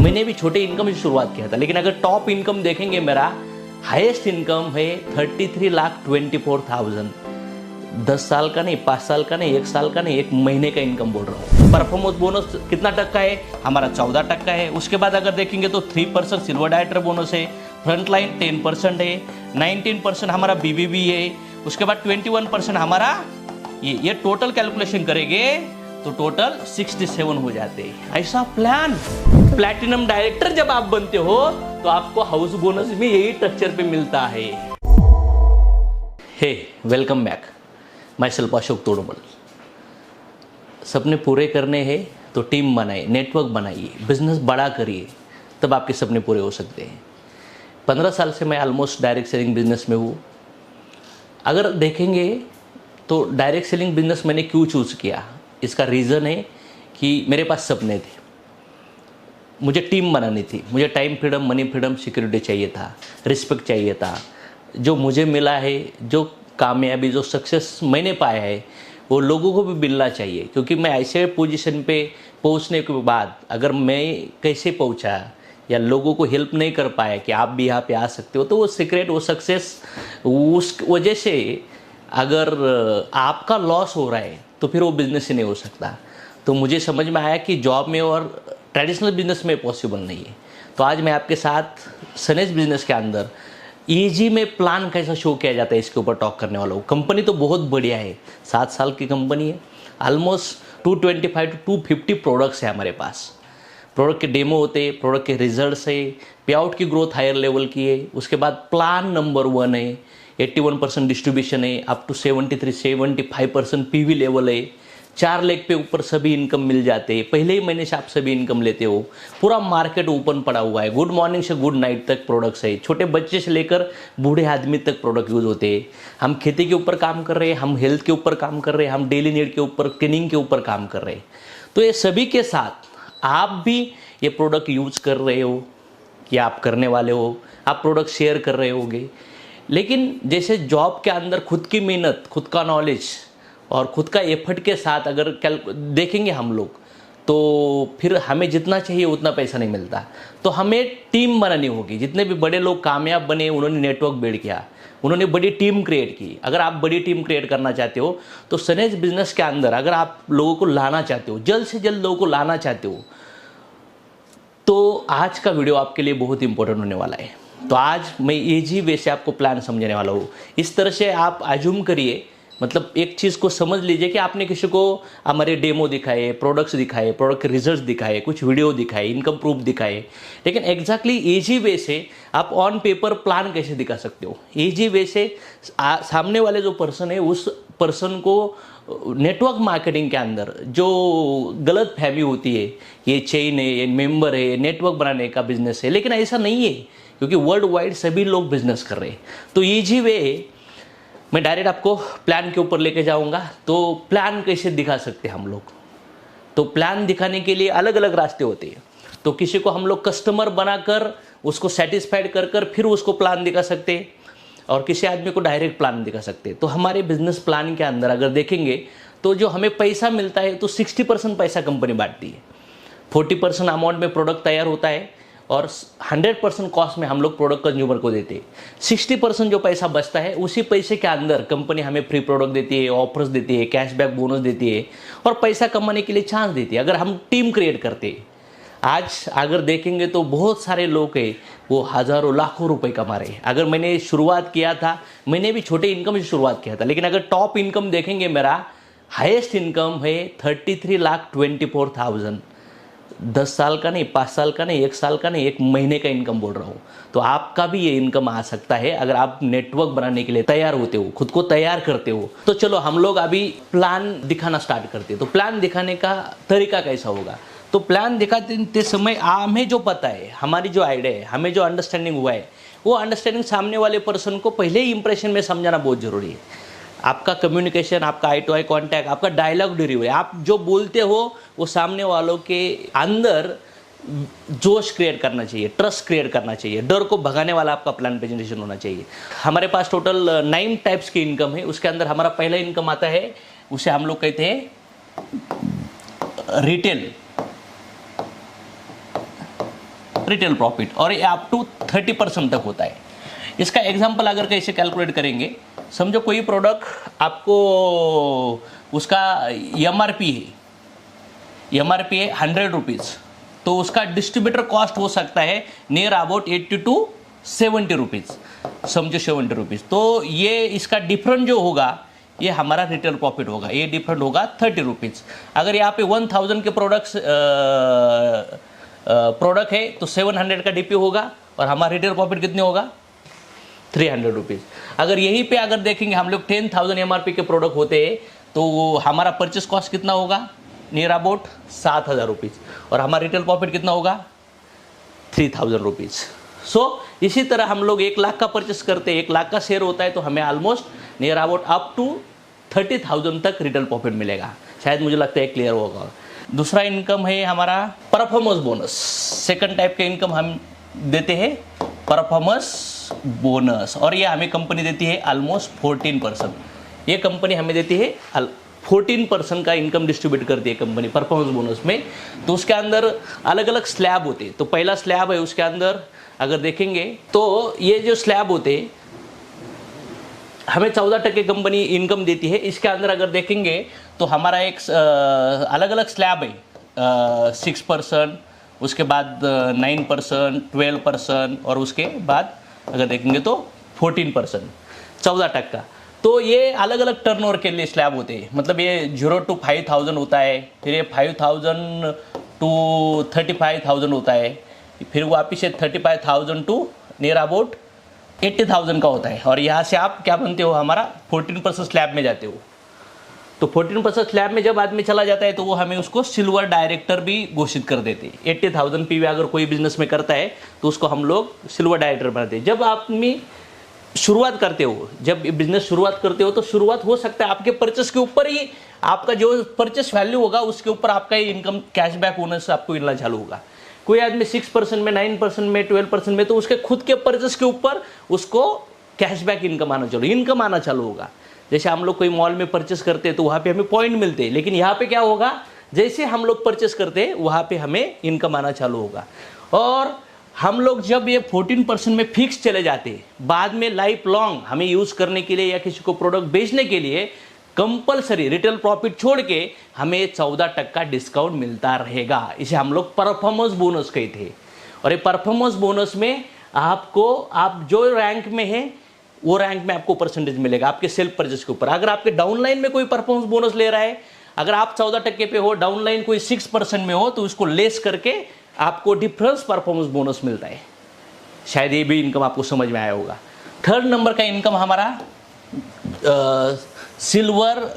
मैंने भी छोटे इनकम से शुरुआत किया था, लेकिन अगर टॉप इनकम देखेंगे मेरा हाईएस्ट इनकम है 33,24,000। 10 साल का नहीं, 5 साल का नहीं, 1 साल का नहीं, 1 महीने का इनकम बोल रहा हूँ। परफॉर्मेंस बोनस कितना टक्का है हमारा? 14% है। उसके बाद अगर देखेंगे तो 3% सिल्वर डायरेक्टर बोनस है, फ्रंटलाइन 10% है, 19% हमारा बीबीबी है, उसके बाद 21% हमारा ये टोटल कैलकुलेशन करेंगे तो टोटल 67 हो जाते हैं। ऐसा प्लान प्लैटिनम डायरेक्टर जब आप बनते हो तो आपको हाउस बोनस भी यही स्ट्रक्चर पे मिलता है। Hey welcome back, myself Ashok Todmal. सपने पूरे करने हैं तो टीम बनाइए, नेटवर्क बनाइए, बिजनेस बड़ा करिए, तब आपके सपने पूरे हो सकते हैं। 15 साल से मैं ऑलमोस्ट डायरेक्ट सेलिंग बिजनेस में हूँ। अगर देखेंगे तो डायरेक्ट सेलिंग बिजनेस मैंने क्यों चूज़ किया, इसका रीज़न है कि मेरे पास सपने थे, मुझे टीम बनानी थी, मुझे time freedom, money freedom, security चाहिए था, रिस्पेक्ट चाहिए था। जो मुझे मिला है, जो कामयाबी, जो सक्सेस मैंने पाया है, वो लोगों को भी मिलना चाहिए। क्योंकि मैं ऐसे पोजीशन पे पहुंचने के बाद अगर मैं कैसे पहुंचा या लोगों को हेल्प नहीं कर पाया कि आप भी यहाँ पे आ सकते हो, तो वो सीक्रेट, वो सक्सेस, उस वजह से अगर आपका लॉस हो रहा है तो फिर वो बिजनेस ही नहीं हो सकता। तो मुझे समझ में आया कि जॉब में और ट्रेडिशनल बिजनेस में पॉसिबल नहीं है। तो आज मैं आपके साथ सनेज बिजनेस के अंदर ईजी में प्लान कैसा शो किया जाता है इसके ऊपर टॉक करने वाला हूँ। कंपनी तो बहुत बढ़िया है, 7 साल की कंपनी है, ऑलमोस्ट 225 to 250 प्रोडक्ट्स है हमारे पास। प्रोडक्ट के डेमो होते हैं, प्रोडक्ट के रिजल्ट्स है, पे आउट की ग्रोथ हायर लेवल की है। उसके बाद प्लान नंबर 1 है, 81% डिस्ट्रीब्यूशन है, अप टू 73-75% पीवी लेवल है, 4 लाख पे ऊपर सभी इनकम मिल जाते हैं। पहले ही महीने से आप सभी इनकम लेते हो। पूरा मार्केट ओपन पड़ा हुआ है, गुड मॉर्निंग से गुड नाइट तक प्रोडक्ट्स है, छोटे बच्चे से लेकर बूढ़े आदमी तक प्रोडक्ट यूज होते हैं। हम खेती के ऊपर काम कर रहे हैं, हम हेल्थ के ऊपर काम कर रहे हैं, हम डेली नीड के ऊपर, क्लीनिंग के ऊपर काम कर रहे हैं। तो ये सभी के साथ आप भी ये प्रोडक्ट यूज कर रहे हो या आप करने वाले हो, आप प्रोडक्ट शेयर कर रहे होगे। लेकिन जैसे जॉब के अंदर खुद की मेहनत, खुद का नॉलेज और खुद का एफर्ट के साथ अगर देखेंगे हम लोग, तो फिर हमें जितना चाहिए उतना पैसा नहीं मिलता। तो हमें टीम बनानी होगी। जितने भी बड़े लोग कामयाब बने, उन्होंने नेटवर्क बिल्ड किया, उन्होंने बड़ी टीम क्रिएट की। अगर आप बड़ी टीम क्रिएट करना चाहते हो तो सनेज बिजनेस के अंदर अगर आप लोगों को लाना चाहते हो, जल्द से जल्द लोगों को लाना चाहते हो, तो आज का वीडियो आपके लिए बहुत इंपॉर्टेंट होने वाला है। तो आज मैं ईजी वे से आपको प्लान समझाने वाला हूँ। इस तरह से आप अज्यूम करिए, मतलब एक चीज़ को समझ लीजिए कि आपने किसी को हमारे डेमो दिखाए, प्रोडक्ट्स दिखाए, प्रोडक्ट के रिजल्ट्स दिखाए, कुछ वीडियो दिखाए, इनकम प्रूफ दिखाए, लेकिन एग्जैक्टली ईजी वे से आप ऑन पेपर प्लान कैसे दिखा सकते हो। ईजी वे से सामने वाले जो पर्सन है उस पर्सन को नेटवर्क मार्केटिंग के अंदर जो गलत फहमी होती है, ये चेन है, ये मेंबर है, नेटवर्क बनाने का बिजनेस है, लेकिन ऐसा नहीं है, क्योंकि वर्ल्ड वाइड सभी लोग बिजनेस कर रहे हैं। तो ईजी वे मैं डायरेक्ट आपको प्लान के ऊपर लेके जाऊंगा। तो प्लान कैसे दिखा सकते हैं हम लोग? तो प्लान दिखाने के लिए अलग अलग रास्ते होते हैं। तो किसी को हम लोग कस्टमर बनाकर उसको सेटिस्फाइड कर कर फिर उसको प्लान दिखा सकते हैं, और किसी आदमी को डायरेक्ट प्लान दिखा सकते हैं। तो हमारे बिजनेस प्लान के अंदर अगर देखेंगे तो जो हमें पैसा मिलता है तो 60% पैसा कंपनी बांटती है, 40% अमाउंट में प्रोडक्ट तैयार होता है और 100% कॉस्ट में हम लोग प्रोडक्ट कंज्यूमर को देते हैं। 60% जो पैसा बचता है उसी पैसे के अंदर कंपनी हमें फ्री प्रोडक्ट देती है, ऑफर्स देती है, कैशबैक बोनस देती है और पैसा कमाने के लिए चांस देती है, अगर हम टीम क्रिएट करते हैं। आज अगर देखेंगे तो बहुत सारे लोग हैं वो हज़ारों लाखों रुपए कमा रहे हैं। अगर मैंने शुरुआत किया था, मैंने भी छोटे इनकम से शुरुआत किया था, लेकिन अगर टॉप इनकम देखेंगे मेरा हाईएस्ट इनकम है 33,24,000। 10 साल का नहीं, 5 साल का नहीं, 1 साल का नहीं, 1 महीने का इनकम बोल रहा हूँ। तो आपका भी ये इनकम आ सकता है अगर आप नेटवर्क बनाने के लिए तैयार होते हो, खुद को तैयार करते हो। तो चलो हम लोग अभी प्लान दिखाना स्टार्ट करते हैं। तो प्लान दिखाने का तरीका कैसा होगा? तो प्लान दिखाते समय हमें जो पता है, हमारी जो आइडिया है, हमें जो अंडरस्टैंडिंग हुआ है, वो अंडरस्टैंडिंग सामने वाले पर्सन को पहले ही इंप्रेशन में समझाना बहुत जरूरी है। आपका कम्युनिकेशन, आपका आई टू आई कॉन्टैक्ट, आपका डायलॉग डिलीवरी, आप जो बोलते हो वो सामने वालों के अंदर जोश क्रिएट करना चाहिए, ट्रस्ट क्रिएट करना चाहिए, डर को भगाने वाला आपका प्लान प्रेजेंटेशन होना चाहिए। हमारे पास टोटल 9 टाइप्स की इनकम है। उसके अंदर हमारा पहला इनकम आता है, उसे हम लोग कहते हैं रिटेल। रिटेल प्रॉफिट, और ये अप टू 30% तक होता है। इसका एग्जांपल अगर कैसे कैलकुलेट करेंगे, समझो कोई प्रोडक्ट आपको उसका एमआरपी है 100 रुपीज़, तो उसका डिस्ट्रीब्यूटर कॉस्ट हो सकता है नियर अबाउट 80 to 70 रुपीज़, समझो 70 रुपीज़। तो ये इसका डिफरेंट जो होगा ये हमारा रिटेल प्रॉफिट होगा, ये डिफरेंट होगा 30 रुपीज़। अगर यहाँ पे 1000 के प्रोडक्ट है तो 700 का डीपी होगा और हमारा रिटेल प्रॉफिट कितने होगा 300 रुपीज़। अगर यहीं पे अगर देखेंगे हम लोग 10,000 एमआरपी के प्रोडक्ट होते हैं तो हमारा परचेस कॉस्ट कितना होगा नियर अबाउट 7,000 रुपीज़, और हमारा रिटेल प्रॉफिट कितना होगा 3,000 रुपीज़। सो इसी तरह हम लोग 1 लाख का परचेस करते हैं, 1 लाख का शेयर होता है तो हमें almost near about up to 30,000 तक रिटेल प्रॉफिट मिलेगा। शायद मुझे लगता है क्लियर होगा। दूसरा इनकम है हमारा परफॉर्मेंस बोनस। सेकंड टाइप का इनकम हम देते हैं परफॉर्मेंस बोनस, और ये हमें कंपनी देती है ऑलमोस्ट 14%। ये कंपनी हमें देती है 14% का इनकम डिस्ट्रीब्यूट करती है कंपनी परफॉर्मेंस बोनस में। तो उसके अंदर अलग अलग स्लैब होते हैं। तो पहला स्लैब है, उसके अंदर अगर देखेंगे तो ये जो स्लैब होते हैं हमें 14% कंपनी इनकम देती है। इसके अंदर अगर देखेंगे तो हमारा एक अलग अलग स्लैब है 6%, उसके बाद 9%, 12%, और उसके बाद अगर देखेंगे तो 14%, 14%। तो ये अलग अलग टर्नओवर के लिए स्लैब होते हैं। मतलब ये 0 to 5,000 होता है, फिर ये 5,000 to 35,000 होता है, फिर वापिस से 35,000 टू नियर अबाउट 80,000 का होता है। और यहाँ से आप क्या बनते हो, हमारा 14% स्लैब में जाते हो। तो 14% स्लैब में जब आदमी चला जाता है तो वो हमें उसको सिल्वर डायरेक्टर भी घोषित कर देते हैं। 80,000 पीवी अगर कोई बिजनेस में करता है तो उसको हम लोग सिल्वर डायरेक्टर बनाते हैं। जब आदमी शुरुआत करते हो, जब बिजनेस शुरुआत करते हो तो शुरुआत हो सकता है आपके परचेस के ऊपर ही, आपका जो परचेस वैल्यू होगा उसके ऊपर आपका ये इनकम कैशबैक होने से आपको मिलना चालू होगा। कोई आदमी 6% में, 9% में, 12% में, तो उसके खुद के परचेस के ऊपर उसको कैशबैक इनकम आना चालू होगा। जैसे हम लोग कोई मॉल में परचेस करते हैं तो वहाँ पे हमें पॉइंट मिलते हैं, लेकिन यहाँ पे क्या होगा, जैसे हम लोग परचेस करते हैं वहाँ पे हमें इनकम आना चालू होगा। और हम लोग जब ये 14% में फिक्स चले जाते हैं, बाद में लाइफ लॉन्ग हमें यूज़ करने के लिए या किसी को प्रोडक्ट बेचने के लिए कंपलसरी रिटेल प्रॉफिट छोड़ के हमें 14% डिस्काउंट मिलता रहेगा। इसे हम लोग परफॉर्मेंस बोनस कहते हैं। और ये परफॉर्मेंस बोनस में आपको, आप जो रैंक में है वो रैंक में आपको परसेंटेज मिलेगा आपके सेल्फ परचेस के ऊपर। अगर आपके डाउनलाइन में कोई परफॉर्मेंस बोनस ले रहा है, अगर आप 14% पे हो, डाउनलाइन कोई 6% में हो, तो उसको लेस करके आपको डिफरेंस परफॉर्मेंस बोनस मिलता है। शायद ये भी इनकम आपको समझ में आया होगा। थर्ड नंबर का इनकम हमारा सिल्वर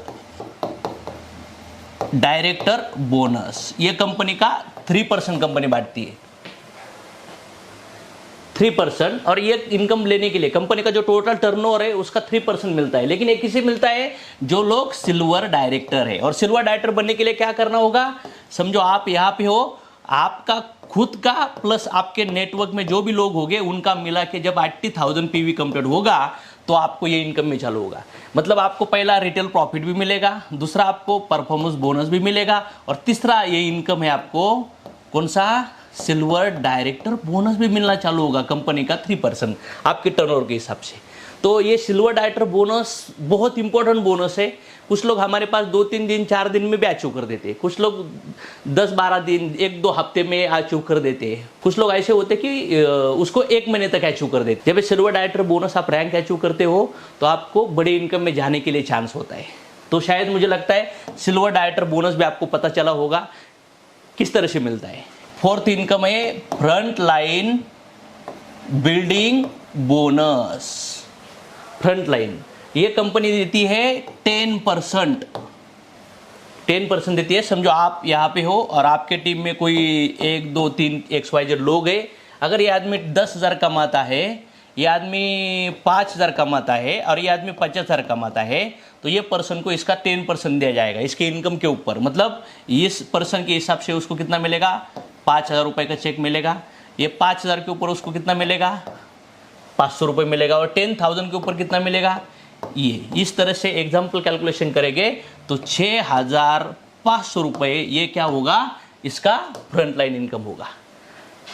डायरेक्टर बोनस। ये कंपनी का 3% कंपनी बांटती है, 3%। और ये इनकम लेने के लिए कंपनी का जो टोटल टर्नओवर है उसका 3% मिलता है। लेकिन ये किसे मिलता है, जो लोग सिल्वर डायरेक्टर है। और सिल्वर डायरेक्टर बनने के लिए क्या करना होगा, समझो आप यहाँ पे हो, आपका खुद का प्लस आपके नेटवर्क में जो भी लोग होंगे उनका मिला के जब 80,000 पीवी कंप्लीट होगा तो आपको ये इनकम में चालू होगा। मतलब आपको पहला रिटेल प्रॉफिट भी मिलेगा, दूसरा आपको परफॉर्मेंस बोनस भी मिलेगा, और तीसरा ये इनकम है आपको कौन सा, सिल्वर डायरेक्टर बोनस भी मिलना चालू होगा कंपनी का 3% आपके टर्नओवर के हिसाब से। तो ये सिल्वर डायरेक्टर बोनस बहुत इंपॉर्टेंट बोनस है। कुछ लोग हमारे पास 2-3 दिन 4 दिन में भी अचीव कर देते हैं, कुछ लोग 10-12 दिन 1-2 हफ्ते में अचीव कर देते हैं, कुछ लोग ऐसे होते कि उसको 1 महीने तक अचीव कर देते हैं। जब सिल्वर डायरेक्टर बोनस आप रैंक अचीव करते हो तो आपको बड़ी इनकम में जाने के लिए चांस होता है। तो शायद मुझे लगता है सिल्वर डायरेक्टर बोनस भी आपको पता चला होगा किस तरह से मिलता है। फोर्थ इनकम है front line building bonus. Front line ये कंपनी देती है 10%, 10% देती है। समझो आप यहाँ पे हो और आपके टीम में कोई 1, 2, 3 XYZ लोग हैं। अगर ये आदमी 10,000 कमाता है, ये आदमी 5,000 कमाता है और ये आदमी 50,000 कमाता है, तो ये पर्सन को इसका 10% दिया जाएगा इसके इनकम के ऊपर। मतलब इस पर्सन के हिसाब से उसको कितना मिलेगा, 5,000 रुपये का चेक मिलेगा। ये 5,000 के ऊपर उसको कितना मिलेगा, 500 रुपये मिलेगा। और 10,000 के ऊपर कितना मिलेगा, ये इस तरह से एग्जाम्पल कैलकुलेशन करेंगे तो 6,500 रुपये ये क्या होगा, इसका फ्रंट लाइन इनकम होगा।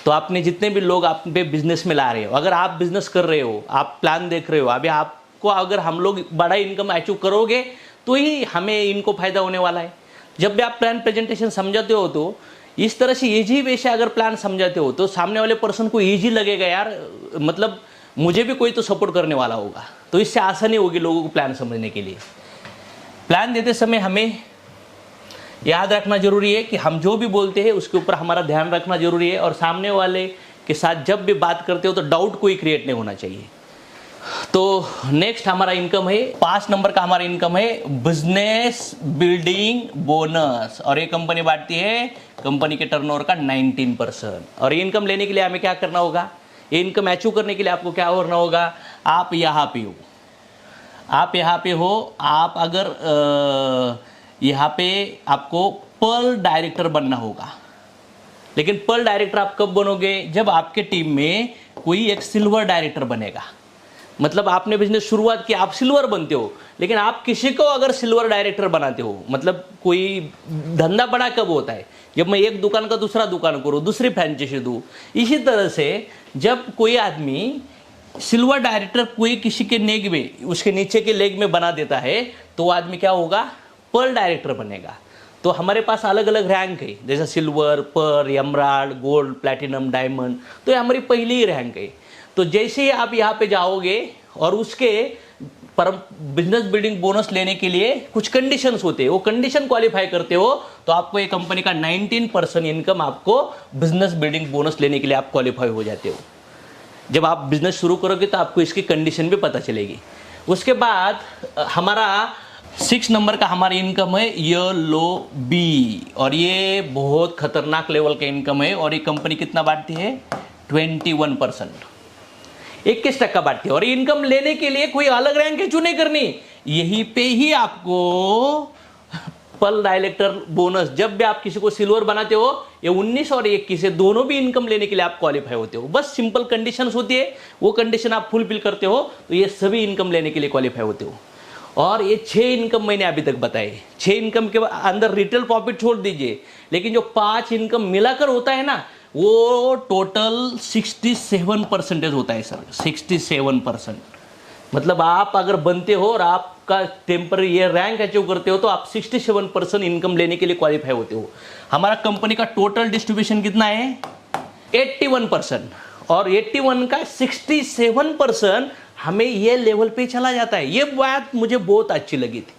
तो आपने जितने भी लोग आप पे बिजनेस में ला रहे हो, अगर आप बिजनेस कर रहे हो, आप प्लान देख रहे हो, अभी आपको अगर हम लोग बड़ा इनकम अचीव करोगे तो ही हमें इनको फायदा होने वाला है। जब भी आप प्लान प्रेजेंटेशन समझाते हो तो इस तरह से इजी वे से अगर प्लान समझाते हो तो सामने वाले पर्सन को इजी लगेगा, यार मतलब मुझे भी कोई तो सपोर्ट करने वाला होगा, तो इससे आसानी होगी लोगों को प्लान समझने के लिए। प्लान देते समय हमें याद रखना जरूरी है कि हम जो भी बोलते हैं उसके ऊपर हमारा ध्यान रखना जरूरी है, और सामने वाले के साथ जब भी बात करते हो तो डाउट कोई क्रिएट नहीं होना चाहिए। तो नेक्स्ट हमारा इनकम है 5 नंबर का, हमारा इनकम है बिजनेस बिल्डिंग बोनस, और ये कंपनी बांटती है कंपनी के टर्नओवर का 19%। और ये इनकम लेने के लिए हमें क्या करना होगा, ये इनकम अचीव करने के लिए आपको क्या करना होगा, आप यहाँ पे हो, आप यहाँ पे हो, आप अगर यहाँ पे आपको पर्ल डायरेक्टर बनना होगा। लेकिन पर्ल डायरेक्टर आप कब बनोगे, जब आपके टीम में कोई एक सिल्वर डायरेक्टर बनेगा। मतलब आपने बिजनेस शुरुआत की, आप सिल्वर बनते हो, लेकिन आप किसी को अगर सिल्वर डायरेक्टर बनाते हो, मतलब कोई धंधा बड़ा कब होता है, जब मैं एक दुकान का दूसरा दुकान करूँ, दूसरी फ्रेंचाइजी दूँ। इसी तरह से जब कोई आदमी सिल्वर डायरेक्टर कोई किसी के नेग में, उसके नीचे के लेग में बना देता है, तो वो आदमी क्या होगा, पर्ल डायरेक्टर बनेगा। तो हमारे पास अलग अलग रैंक है, जैसे silver, pearl, emerald, gold, platinum, diamond, तो ये हमारी पहली ही रैंक है। तो जैसे ही आप यहाँ पे जाओगे और उसके पर बिजनेस बिल्डिंग बोनस लेने के लिए कुछ कंडीशंस होते हैं, वो कंडीशन क्वालिफाई करते हो तो आपको ये कंपनी का 19% इनकम आपको बिजनेस बिल्डिंग बोनस लेने के लिए आप क्वालिफाई हो जाते हो। जब आप बिजनेस शुरू करोगे तो आपको इसकी कंडीशन भी पता चलेगी। उसके बाद हमारा 6 नंबर का हमारी इनकम है येलो बी, और ये बहुत खतरनाक लेवल का इनकम है। और ये कंपनी कितना बांटती है, 21%, 21% बांटती है। और ये इनकम लेने के लिए कोई अलग रैंक चुने करनी, यहीं पे ही आपको पर्ल डायरेक्टर बोनस, जब भी आप किसी को सिल्वर बनाते हो, ये 19 और 21 से दोनों भी इनकम लेने के लिए आप क्वालिफाई होते हो। बस सिंपल कंडीशंस होती है, वो कंडीशन आप फुलफिल करते हो तो ये सभी इनकम लेने के लिए क्वालिफाई होते हो। और ये 6 इनकम मैंने अभी तक बताए, 6 इनकम के अंदर रिटेल प्रॉफिट छोड़ दीजिए, लेकिन जो 5 इनकम मिलाकर होता है ना, वो टोटल 67% होता है सर, 67%। मतलब आप अगर बनते हो और आपका टेम्पररी ये रैंक अचीव करते हो तो आप 67% इनकम लेने के लिए क्वालिफाई होते हो। हमारा कंपनी का टोटल डिस्ट्रीब्यूशन कितना है, 81%, और 81 का 67% हमें ये लेवल पे चला जाता है। ये बात मुझे बहुत अच्छी लगी थी।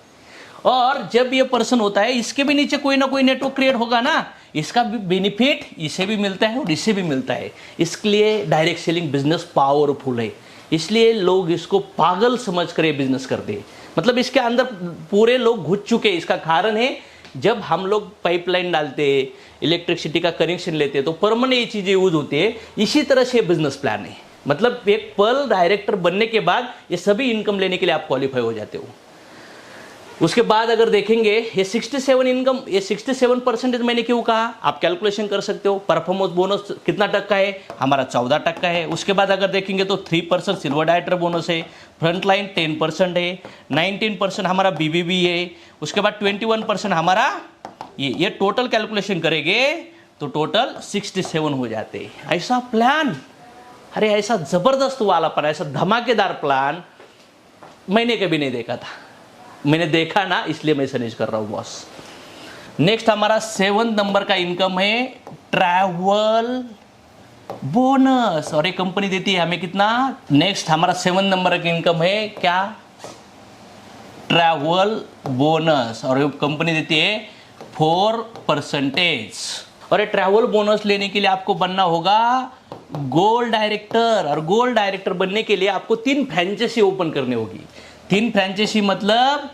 और जब ये पर्सन होता है, इसके भी नीचे कोई ना कोई नेटवर्क क्रिएट होगा ना, इसका भी बेनिफिट इसे भी मिलता है और इससे भी मिलता है। इसके लिए डायरेक्ट सेलिंग बिजनेस पावरफुल है, इसलिए लोग इसको पागल समझ कर ये बिजनेस करते हैं। मतलब इसके अंदर पूरे लोग घुस चुके हैं। इसका कारण है, जब हम लोग पाइपलाइन डालते हैं, इलेक्ट्रिसिटी का कनेक्शन लेते हैं, तो परमानेंट ये चीज़ें यूज होती है। इसी तरह से बिजनेस प्लान है। मतलब एक पर्ल डायरेक्टर बनने के बाद ये सभी इनकम लेने के लिए आप क्वालिफाई हो जाते हो। उसके बाद अगर देखेंगे ये 67 इनकम, ये 67% मैंने क्यों कहा, आप कैलकुलेशन कर सकते हो। परफॉर्मेंस बोनस कितना टक्का है, हमारा 14% है। उसके बाद अगर देखेंगे तो 3% सिल्वर डायरेक्टर बोनस है, फ्रंट लाइन 10% है, 19% हमारा बीबीबी है। उसके बाद 21% हमारा ये टोटल कैलकुलेशन करेंगे तो टोटल 67 हो जाते हैं। ऐसा प्लान, अरे ऐसा जबरदस्त वाला प्लान, ऐसा धमाकेदार प्लान मैंने कभी नहीं देखा था। मैंने देखा ना, इसलिए मैं सजेस्ट कर रहा हूं बॉस। नेक्स्ट हमारा 7 नंबर का इनकम है ट्रैवल बोनस, और ये कंपनी देती है हमें कितना। नेक्स्ट हमारा 7 नंबर का इनकम है क्या, ट्रैवल बोनस, और ये कंपनी देती है 4%। और ये ट्रैवल बोनस लेने के लिए आपको बनना होगा गोल्ड डायरेक्टर, और गोल्ड डायरेक्टर बनने के लिए आपको 3 फ्रेंचाइजी ओपन करनी होगी। 3 फ्रेंचाइजी मतलब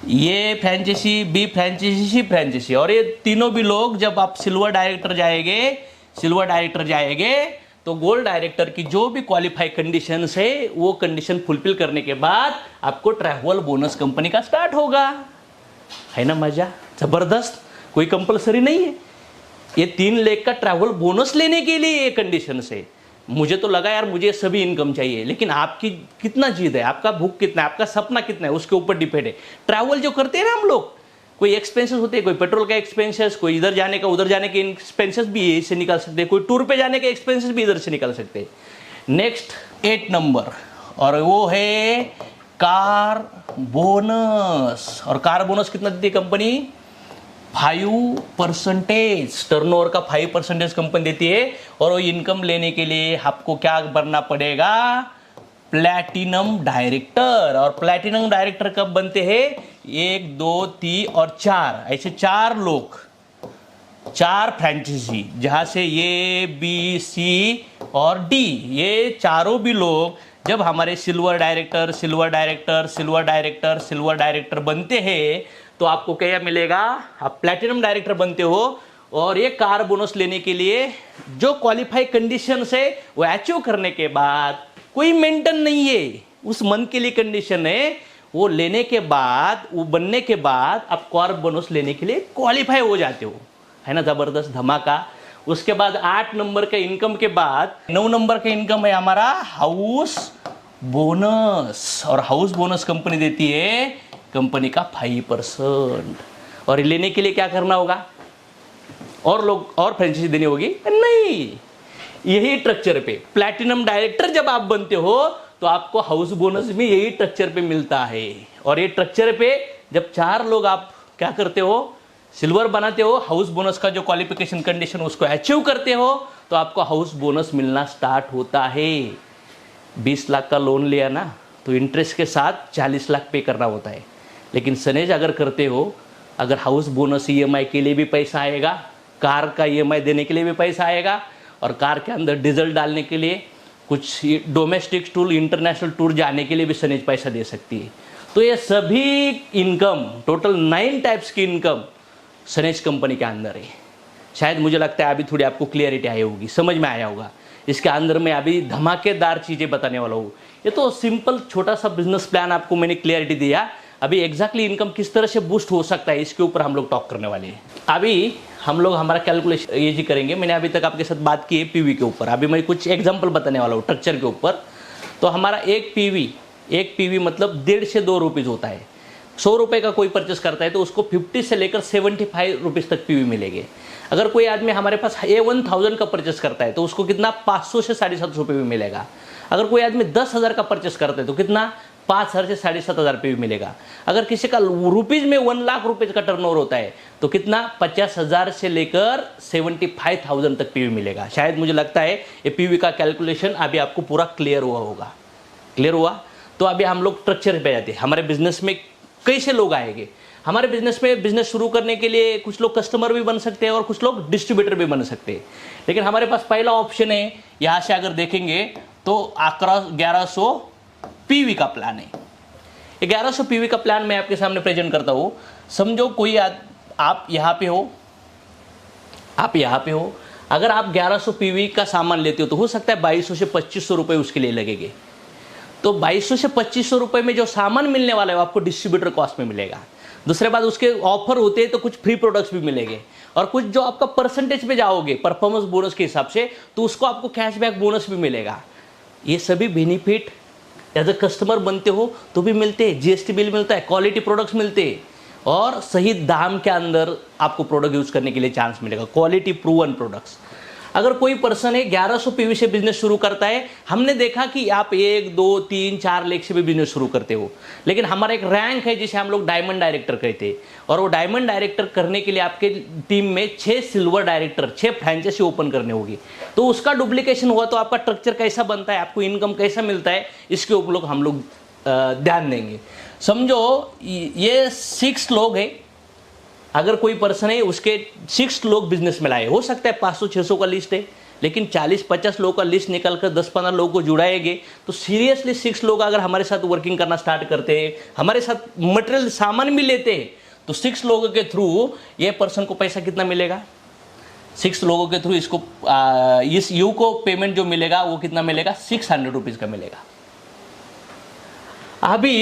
ये फ्रेंचाइजी, बी फ्रेंचाइजी, सी फ्रेंचाइजी। और ये तीनों भी लोग जब आप सिल्वर डायरेक्टर जाएंगे तो गोल्ड डायरेक्टर की जो भी क्वालिफाई कंडीशंस है, वो कंडीशन फुलफिल करने के बाद आपको ट्रैवल बोनस कंपनी का स्टार्ट होगा। है ना मजा, जबरदस्त, कोई कंपलसरी नहीं है। ये 3 लाख का ट्रैवल बोनस लेने के लिए ये कंडीशन है। मुझे तो लगा यार मुझे सभी इनकम चाहिए, लेकिन आपकी कितना जिद है, आपका भूख कितना है, आपका सपना कितना है, उसके ऊपर डिपेंड है। ट्रैवल जो करते हैं ना हम लोग, कोई एक्सपेंसेस होते हैं, कोई पेट्रोल का एक्सपेंसेस, कोई इधर जाने का उधर जाने के एक्सपेंसेस भी यहीं से निकाल सकते हैं, कोई टूर पे जाने के एक्सपेंसेस भी इधर से निकाल सकते हैं। नेक्स्ट 8 नंबर, और वो है कार बोनस। और कार बोनस कितना देती है कंपनी? 5%। टर्नओवर का 5% कंपनी देती है। और वो इनकम लेने के लिए आपको क्या भरना पड़ेगा? Platinum director. और प्लैटिनम डायरेक्टर कब बनते हैं? 1, 2, 3 और 4, ऐसे 4 लोग, 4 फ्रेंचाइजी, जहां से ए बी सी और डी, ये चारों भी लोग जब हमारे silver director silver director silver director silver director बनते हैं तो आपको क्या मिलेगा? आप प्लैटिनम डायरेक्टर बनते हो। और ये कार बोनस लेने के लिए जो क्वालिफाई कंडीशन है वो अचीव करने के बाद, कोई मेंटेन नहीं है, उस मंथ के लिए कंडीशन है, वो लेने के बाद, वो बनने के बाद आप कार बोनस लेने के लिए क्वालिफाई हो जाते हो, है ना? जबरदस्त धमाका। उसके बाद 8 नंबर के इनकम के बाद 9 नंबर का इनकम है हमारा हाउस बोनस। और हाउस बोनस कंपनी देती है, कंपनी का 5%। और लेने के लिए क्या करना होगा? और लोग और फ्रेंचाइजी देनी होगी? नहीं, यही स्ट्रक्चर पे प्लैटिनम डायरेक्टर जब आप बनते हो तो आपको हाउस बोनस भी यही स्ट्रक्चर पे मिलता है। और ये स्ट्रक्चर पे जब 4 लोग आप क्या करते हो? सिल्वर बनाते हो, हाउस बोनस का जो क्वालिफिकेशन कंडीशन उसको अचीव करते हो, तो आपको हाउस बोनस मिलना स्टार्ट होता है। 20 लाख का लोन लिया ना, तो इंटरेस्ट के साथ 40 लाख पे करना होता है। लेकिन सनेज अगर करते हो, अगर हाउस बोनस ईएमआई के लिए भी पैसा आएगा, कार का ईएमआई देने के लिए भी पैसा आएगा, और कार के अंदर डीजल डालने के लिए, कुछ डोमेस्टिक टूर, इंटरनेशनल टूर जाने के लिए भी सनेज पैसा दे सकती है। तो ये सभी इनकम, टोटल 9 टाइप्स की इनकम सनेज कंपनी के अंदर है। शायद मुझे लगता है अभी थोड़ी आपको क्लियरिटी आई होगी, समझ में आया होगा। इसके अंदर में अभी धमाकेदार चीज़ें बताने वाला हूँ। ये तो सिंपल छोटा सा बिजनेस प्लान आपको मैंने क्लियरिटी दिया। अभी एग्जैक्टली इनकम किस तरह से बूस्ट हो सकता है, इसके ऊपर हम लोग टॉक करने वाले हैं। अभी हम लोग हमारा कैलकुलेशन ये जी करेंगे। मैंने अभी तक आपके साथ बात की है पीवी के ऊपर, अभी मैं कुछ एग्जाम्पल बताने वाला हूँ स्ट्रक्चर के ऊपर। तो हमारा एक पीवी मतलब 1.5 से 2 रुपीज़ होता है। 100 रुपये का कोई परचेस करता है तो उसको 50 से लेकर 75 रुपीज़ तक पीवी मिलेंगे। अगर कोई आदमी हमारे पास A1000 का परचेस करता है तो उसको कितना? 500 से 750 रुपये भी मिलेगा। अगर कोई आदमी 10,000 का परचेस करता है तो कितना? 5,000 से 7,500 रुपये भी मिलेगा। अगर किसी का रुपीज़ में 1 लाख रुपये का टर्नओवर होता है तो कितना? 50,000 से लेकर 75,000 तक पीवी मिलेगा। शायद मुझे लगता है ये पीवी का कैलकुलेशन अभी आपको पूरा क्लियर हुआ होगा। क्लियर हुआ? तो अभी हम लोग स्ट्रक्चर पे जाते हैं। हमारे बिजनेस में कैसे लोग आएंगे? हमारे बिजनेस में बिजनेस शुरू करने के लिए कुछ लोग कस्टमर भी बन सकते हैं और कुछ लोग डिस्ट्रीब्यूटर भी बन सकते हैं। लेकिन हमारे पास पहला ऑप्शन है, यहाँ से अगर देखेंगे तो 1100 पीवी का प्लान है। 1100 पीवी का प्लान मैं आपके सामने प्रेजेंट करता हूँ। समझो कोई आप यहाँ पे हो, अगर आप 1100 पीवी का सामान लेते हो तो हो सकता है 2200 से 2500 रुपये उसके लिए लगेंगे। तो 2200 से 2500 रुपये में जो सामान मिलने वाला है वो आपको डिस्ट्रीब्यूटर कॉस्ट में मिलेगा। दूसरे बात, उसके ऑफर होते हैं तो कुछ फ्री प्रोडक्ट्स भी मिलेंगे, और कुछ जो आपका परसेंटेज पे जाओगे परफॉर्मेंस बोनस के हिसाब से तो उसको आपको कैशबैक बोनस भी मिलेगा। ये सभी बेनिफिट एज अ कस्टमर बनते हो तो भी मिलते हैं। जीएसटी बिल मिलता है, क्वालिटी प्रोडक्ट्स मिलते हैं, और सही दाम के अंदर आपको प्रोडक्ट यूज करने के लिए चांस मिलेगा, क्वालिटी प्रूवन प्रोडक्ट्स। अगर कोई पर्सन है 1100 पीवी से बिजनेस शुरू करता है, हमने देखा कि आप 1, 2, 3, 4 लाख से भी बिजनेस शुरू करते हो, लेकिन हमारा एक रैंक है जिसे हम लोग डायमंड डायरेक्टर कहते हैं। और वो डायमंड डायरेक्टर करने के लिए आपके टीम में 6 सिल्वर डायरेक्टर, 6 फ्रेंचाइजी ओपन करने होगी। तो उसका डुप्लीकेशन हुआ तो आपका स्ट्रक्चर कैसा बनता है, आपको इनकम कैसा मिलता है, इसके ऊपर हम लोग ध्यान देंगे। समझो ये 6 लोग हैं, अगर कोई पर्सन है उसके 6 लोग बिजनेस में लाए, हो सकता है 500-600 का लिस्ट है, लेकिन 40-50 लोगों का लिस्ट निकल कर 10-15 लोगों को जुड़ाएंगे तो सीरियसली 6 लोग अगर हमारे साथ वर्किंग करना स्टार्ट करते हैं, हमारे साथ मटेरियल सामान भी लेते हैं, तो 6 लोगों के थ्रू ये पर्सन को पैसा कितना मिलेगा? 6 लोगों के थ्रू इसको इस यू को पेमेंट जो मिलेगा वो कितना मिलेगा? 600 रुपीज़ का मिलेगा। अभी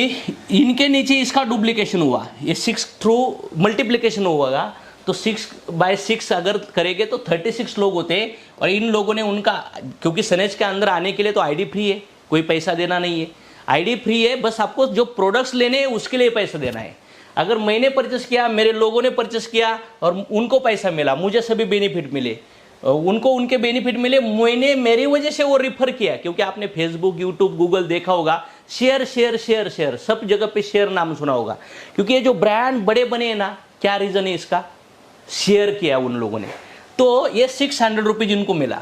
इनके नीचे इसका डुप्लीकेशन हुआ, ये 6 थ्रू मल्टीप्लिकेशन होगा, तो 6/6 अगर करेंगे तो 36 लोग होते हैं। और इन लोगों ने उनका, क्योंकि सनेज के अंदर आने के लिए तो आईडी फ्री है, कोई पैसा देना नहीं है, आईडी फ्री है, बस आपको जो प्रोडक्ट्स लेने हैं उसके लिए पैसा देना है। अगर मैंने परचेस किया, मेरे लोगों ने परचेस किया और उनको पैसा मिला, मुझे सभी बेनिफिट मिले, उनको उनके बेनिफिट मिले, मैंने मेरी वजह से वो रिफर किया। क्योंकि आपने फेसबुक, यूट्यूब, गूगल देखा होगा, शेयर शेयर शेयर शेयर, सब जगह पे शेयर नाम सुना होगा। क्योंकि ये जो ब्रांड बड़े बने हैं ना, क्या रीजन है इसका? शेयर किया उन लोगों ने। तो ये 600 रुपीज इनको मिला।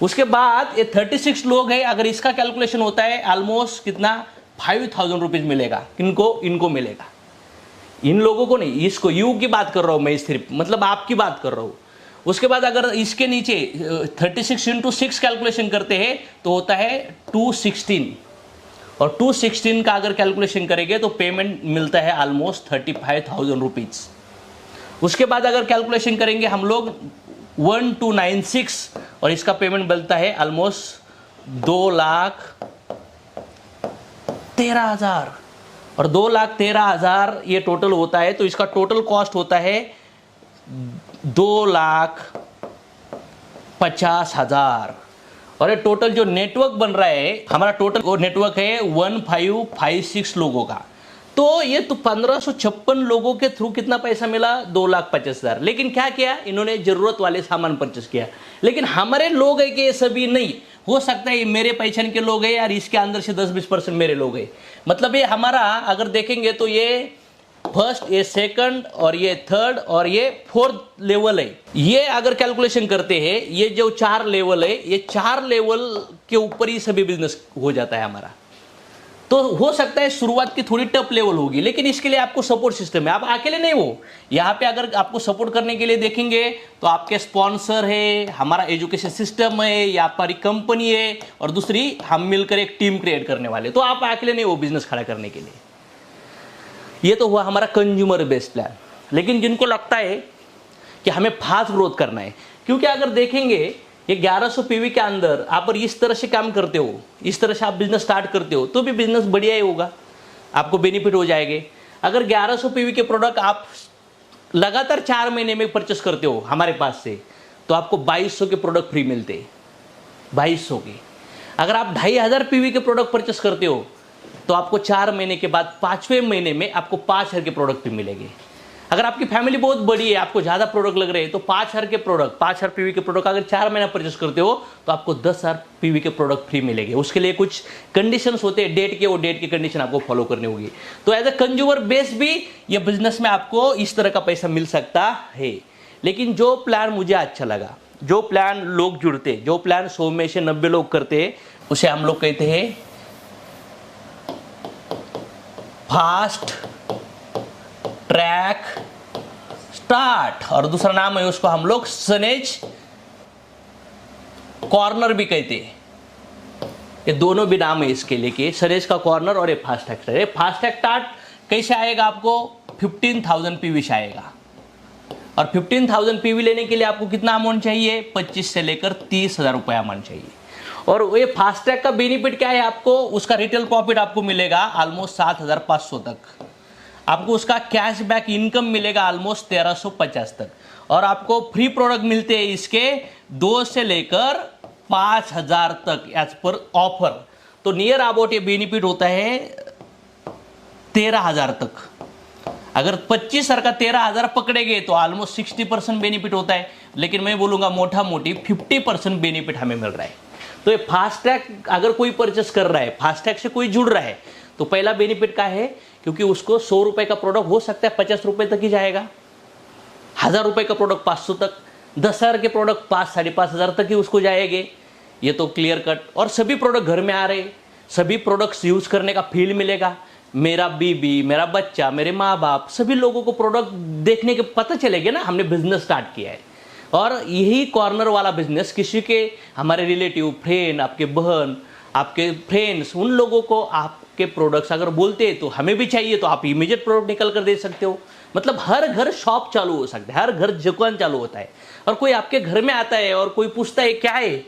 उसके बाद ये 36 लोग हैं, अगर इसका कैलकुलेशन होता है ऑलमोस्ट कितना, 5000 रुपीज मिलेगा। किनको? इनको मिलेगा। इन लोगों को नहीं, इसको, यू की बात कर रहा हूं मैं, सिर्फ मतलब आपकी बात कर रहा हूं। उसके बाद अगर इसके नीचे 36 × 6 कैलकुलेशन करते हैं तो होता है 216, और 216 का अगर कैलकुलेशन करेंगे तो पेमेंट मिलता है ऑलमोस्ट 35,000 रुपीज। उसके बाद अगर कैलकुलेशन करेंगे हम लोग 1296, और इसका पेमेंट बनता है ऑलमोस्ट 2,13,000, और 2,13,000 ये टोटल होता है। तो इसका टोटल कॉस्ट होता है 2,50,000। और ये टोटल जो नेटवर्क बन रहा है, हमारा टोटल वो नेटवर्क है 1556 लोगों का। तो ये तो 1556 लोगों के थ्रू कितना पैसा मिला? 2,50,000। लेकिन क्या किया इन्होंने? जरूरत वाले सामान परचेस किया। लेकिन हमारे लोग है कि ये सभी नहीं, हो सकता है ये मेरे पहचान के लोग हैं यार, इसके अंदर से 10-20% मेरे लोग हैं। मतलब ये हमारा अगर देखेंगे तो ये फर्स्ट, ये सेकंड, और ये थर्ड, और ये फोर्थ लेवल है। ये अगर कैलकुलेशन करते हैं, ये जो 4 लेवल है, ये 4 लेवल के ऊपर ही सभी बिजनेस हो जाता है हमारा। तो हो सकता है शुरुआत की थोड़ी टफ लेवल होगी, लेकिन इसके लिए आपको सपोर्ट सिस्टम है, आप अकेले नहीं हो। यहाँ पे अगर आपको सपोर्ट करने के लिए देखेंगे तो आपके स्पॉन्सर है, हमारा एजुकेशन सिस्टम है, या हमारी कंपनी है, और दूसरी हम मिलकर एक टीम क्रिएट करने वाले। तो आप अकेले नहीं हो बिजनेस खड़ा करने के लिए। ये तो हुआ हमारा कंज्यूमर बेस्ड प्लान। लेकिन जिनको लगता है कि हमें फास्ट ग्रोथ करना है, क्योंकि अगर देखेंगे ये 1100 पीवी के अंदर आप अगर इस तरह से काम करते हो, इस तरह से आप बिजनेस स्टार्ट करते हो, तो भी बिजनेस बढ़िया ही होगा, आपको बेनिफिट हो जाएंगे। अगर 1100 पीवी के प्रोडक्ट आप लगातार 4 महीने में परचेस करते हो हमारे पास से, तो आपको 2200 के प्रोडक्ट फ्री मिलते हैं, 2200 के। अगर आप 2500 पीवी के प्रोडक्ट परचेस करते हो तो आपको 4 महीने के बाद 5वें महीने में आपको 5000 के प्रोडक्ट भी मिलेंगे। अगर आपकी फैमिली बहुत बड़ी है, आपको ज़्यादा प्रोडक्ट लग रहे हैं, तो 5000 के प्रोडक्ट, 5000 पीवी के प्रोडक्ट अगर 4 महीना परचेस करते हो तो आपको 10,000 पीवी के प्रोडक्ट फ्री मिलेंगे। उसके लिए कुछ कंडीशंस होते हैं डेट के, वो डेट की कंडीशन आपको फॉलो करनी होगी। तो एज ए कंज्यूमर बेस भी ये बिजनेस में आपको इस तरह का पैसा मिल सकता है। लेकिन जो प्लान मुझे अच्छा लगा, जो प्लान लोग जुड़ते, जो प्लान 100 में से 90 लोग करते, उसे हम लोग कहते हैं फास्ट ट्रैक स्टार्ट, और दूसरा नाम है उसको हम लोग सनेज कॉर्नर भी कहते हैं। ये दोनों भी नाम है इसके लिए, कि सनेज का कॉर्नर और ये फास्ट ट्रैक स्टार्ट। ये फास्ट ट्रैक स्टार्ट कैसे आएगा? आपको 15,000 पीवी से आएगा, और 15,000 पीवी लेने के लिए आपको कितना अमाउंट चाहिए? 25 से लेकर 30,000 रुपये अमाउंट चाहिए। और ये फास्ट ट्रैक का बेनिफिट क्या है आपको? उसका रिटेल प्रॉफिट आपको मिलेगा ऑलमोस्ट 7,500 तक, आपको उसका कैशबैक इनकम मिलेगा ऑलमोस्ट 1350 तक, और आपको फ्री प्रोडक्ट मिलते हैं इसके 2 से लेकर 5,000 तक एज पर ऑफर। तो नियर अबाउट ये बेनिफिट होता है 13,000 तक। अगर 25,000 का 13,000 पकड़ेंगे तो ऑलमोस्ट 60% बेनिफिट होता है। लेकिन मैं बोलूंगा मोटा मोटी 50% बेनिफिट हमें मिल रहा है। तो ये फास्ट ट्रैक अगर कोई परचेस कर रहा है, फास्ट ट्रैक से कोई जुड़ रहा है, तो पहला बेनिफिट क्या है? क्योंकि उसको 100 रुपए का प्रोडक्ट हो सकता है 50 रुपए तक ही जाएगा, 1000 रुपए का प्रोडक्ट 500 तक, 10,000 के प्रोडक्ट 5-5,500 तक ही उसको जाएंगे। ये तो क्लियर कट। और सभी प्रोडक्ट घर में आ रहे, सभी प्रोडक्ट्स यूज करने का फील मिलेगा। मेरा बीबी, मेरा बच्चा, मेरे माँ बाप, सभी लोगों को प्रोडक्ट देखने के पता चलेगा ना हमने बिजनेस स्टार्ट किया है। और यही कॉर्नर वाला बिजनेस किसी के, हमारे रिलेटिव, फ्रेंड, आपके बहन, आपके फ्रेंड्स, उन लोगों को आपके प्रोडक्ट्स अगर बोलते हैं तो हमें भी चाहिए, तो आप इमीडिएट प्रोडक्ट निकल कर दे सकते हो। मतलब हर घर शॉप चालू हो सकता है, हर घर दुकान चालू होता है। और कोई आपके घर में आता है और कोई पूछता है क्या है,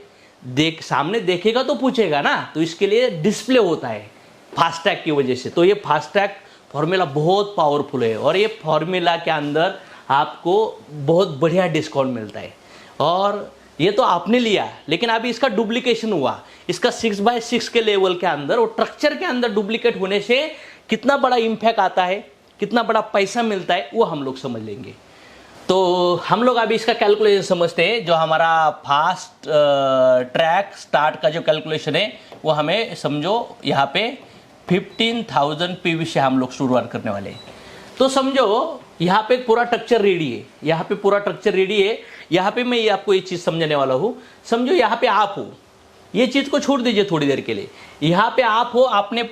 सामने देखेगा तो पूछेगा ना। तो इसके लिए डिस्प्ले होता है फास्ट ट्रैक की वजह से। तो ये फास्ट ट्रैक फॉर्मूला बहुत पावरफुल है, और ये फॉर्मूला के अंदर आपको बहुत बढ़िया डिस्काउंट मिलता है। और ये तो आपने लिया, लेकिन अभी इसका डुप्लीकेशन हुआ। इसका 6x6 के लेवल के अंदर और स्ट्रक्चर के अंदर डुप्लीकेट होने से कितना बड़ा इम्पैक्ट आता है, कितना बड़ा पैसा मिलता है वो हम लोग समझ लेंगे। तो हम लोग अभी इसका कैलकुलेशन समझते हैं। जो हमारा फास्ट ट्रैक स्टार्ट का जो कैलकुलेशन है वो हमें समझो यहाँ पे 15,000 पीवी से हम लोग शुरुआत करने वाले हैं। तो समझो यहाँ पे पूरा स्ट्रक्चर रेडी है, यहाँ पे पूरा स्ट्रक्चर रेडी है। यहाँ पे मैं आपको ये चीज़ समझाने वाला हूँ। समझो यहाँ पे आप हो, ये चीज़ को छोड़ दीजिए थोड़ी देर के लिए। यहाँ पे आप हो, आपने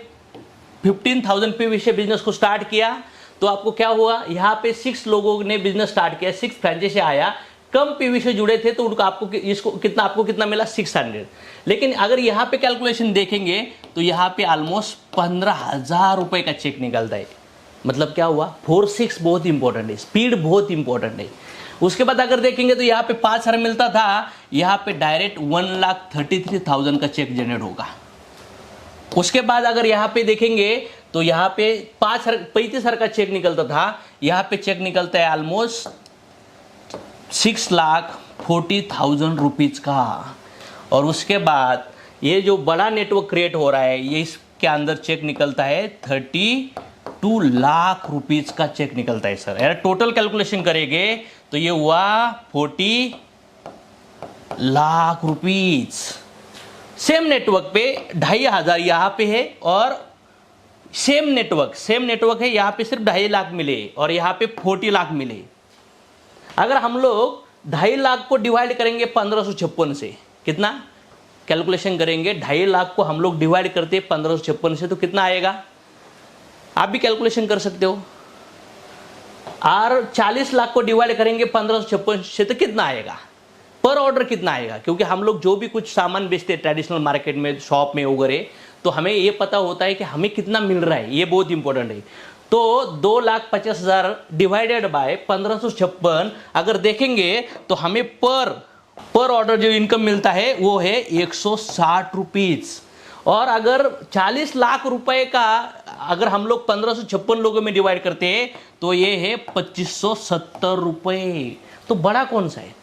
15,000 पीवी से बिजनेस को स्टार्ट किया तो आपको क्या हुआ, यहाँ पे 6 लोगों ने बिजनेस स्टार्ट किया, 6 फ्रेंचाइजी आया, कम पीवी से जुड़े थे तो उनको आपको कितना मिला 600। लेकिन अगर यहाँ पे कैलकुलेशन देखेंगे तो यहाँ पे ऑलमोस्ट 15,000 रुपए का चेक निकलता है। मतलब क्या हुआ, 4-6 बहुत इंपॉर्टेंट है, स्पीड बहुत इंपॉर्टेंट है। उसके बाद अगर देखेंगे तो यहाँ पे 5,000 मिलता था, यहाँ पे डायरेक्ट 1,33,000 का चेक जनरेट होगा। उसके बाद अगर यहाँ पे देखेंगे तो यहाँ पे 35,000 का चेक निकलता था, यहाँ पे चेक निकलता है ऑलमोस्ट 6,40,000 रुपीज का। और उसके बाद ये जो बड़ा नेटवर्क क्रिएट हो रहा है, ये इसके अंदर चेक निकलता है 32 लाख रुपीज का चेक निकलता है सर। यार टोटल कैलकुलेशन करेंगे तो ये हुआ 40 लाख रुपीज। सेम नेटवर्क पे 2,500 यहाँ पे है और सेम नेटवर्क है, यहाँ पे सिर्फ 2.5 लाख मिले और यहाँ पे 40 लाख मिले। अगर हम लोग 2.5 लाख को डिवाइड करेंगे 1556 से, कितना कैलकुलेशन करेंगे, 2.5 लाख को हम लोग डिवाइड करते हैं 1556 से तो कितना आएगा, आप भी कैलकुलेशन कर सकते हो। और 40 लाख को डिवाइड करेंगे 1556 से तो कितना आएगा, पर ऑर्डर कितना आएगा। क्योंकि हम लोग जो भी कुछ सामान बेचते हैं ट्रेडिशनल मार्केट में, शॉप में वगैरह, तो हमें ये पता होता है कि हमें कितना मिल रहा है, ये बहुत इंपॉर्टेंट है। तो 2,50,000 डिवाइडेड बाय 1556 अगर देखेंगे तो हमें पर ऑर्डर जो इनकम मिलता है वो है 160 रुपीज। और अगर 40 लाख रुपए का अगर हम लोग 1556 लोगों में डिवाइड करते हैं तो ये है 2,570 रुपए। तो बड़ा कौन सा है,